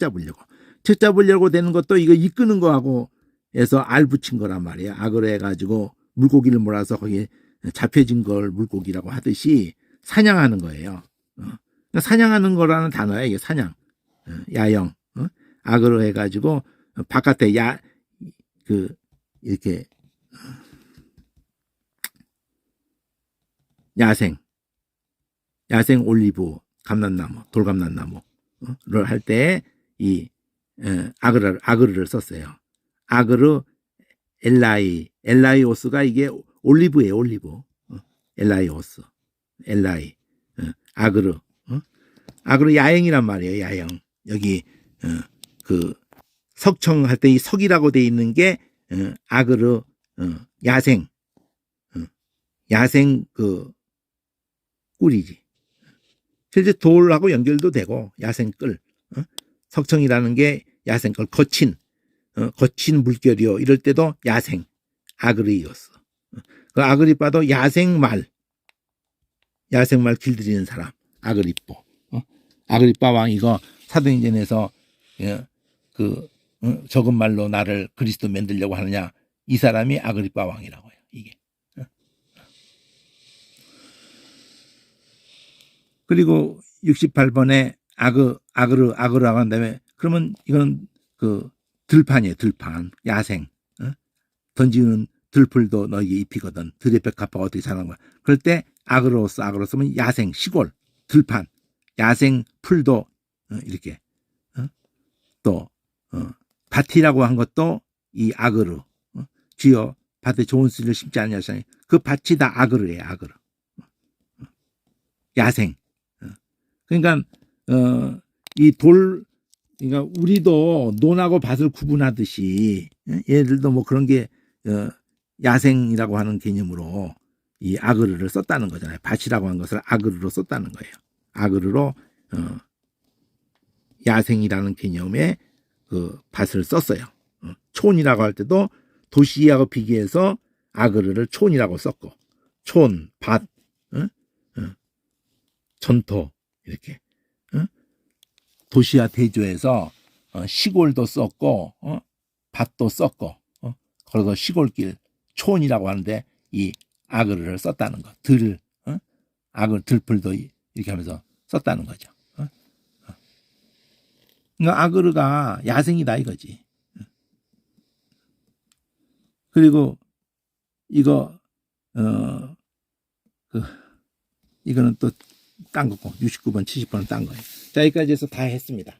잡으려고 되는 것도 이거 이끄는 거하고 해서 알 붙인 거란 말이야. 아그로 해가지고 물고기를 몰아서 거기에 잡혀진 걸 물고기라고 하듯이 사냥하는 거예요. 그러니까 사냥하는 거라는 단어야 이게 사냥. 야영. 아그로 해가지고 바깥에 이렇게 야생 올리브 감람나무 돌감람나무를 할 때 이 아그르를 썼어요. 아그르 엘라이오스가 이게 올리브예요. 올리브 엘라이오스 아그르 아그르 야영이란 말이에요. 야영 여기 그 석청할 때 이 석이라고 돼 있는 게 아그르 야생 그 꿀이지. 실제 돌하고 연결도 되고 야생끌 석청이라는 게 야생끌 거친 물결이요. 이럴 때도 야생 아그리였어. 그 아그리빠도 야생말 길들이는 사람 아그리뽀. 아그리빠 왕 이거 사도행전에서 그 적은 말로 나를 그리스도 만들려고 하느냐 이 사람이 아그리빠 왕이라고 해요. 이게. 그리고 68번에 아그르라고 한 다음에 그러면 이건 그 들판이에요. 들판 야생 던지는 들풀도 너에게 입히거든. 들의 백합화가 어떻게 사는 거야. 그럴 때 아그로스면 야생 시골 들판 야생 풀도 이렇게 또 밭이라고 한 것도 이 아그르 주여 밭에 좋은 씨를 심지 않냐시니 그 밭이 다 아그르예요. 아그르 야생. 그러니까 그러니까 우리도 논하고 밭을 구분하듯이 얘들도 뭐 그런 게 야생이라고 하는 개념으로 이 아그르를 썼다는 거잖아요. 밭이라고 한 것을 아그르로 썼다는 거예요. 아그르로 야생이라는 개념의 그 밭을 썼어요. 촌이라고 할 때도 도시하고 비교해서 아그르를 촌이라고 썼고 촌, 밭, 전토 이렇게 도시와 대조해서 시골도 썼고 밭도 썼고 그래서 시골길 촌이라고 하는데 이 아그르를 썼다는 거. 아그르 들풀도 이렇게 하면서 썼다는 거죠. 그러니까 아그르가 야생이다 이거지. 그리고 이거 이거는 또 딴 거고 69번 70번은 딴 거예요. 자 여기까지 해서 다 했습니다.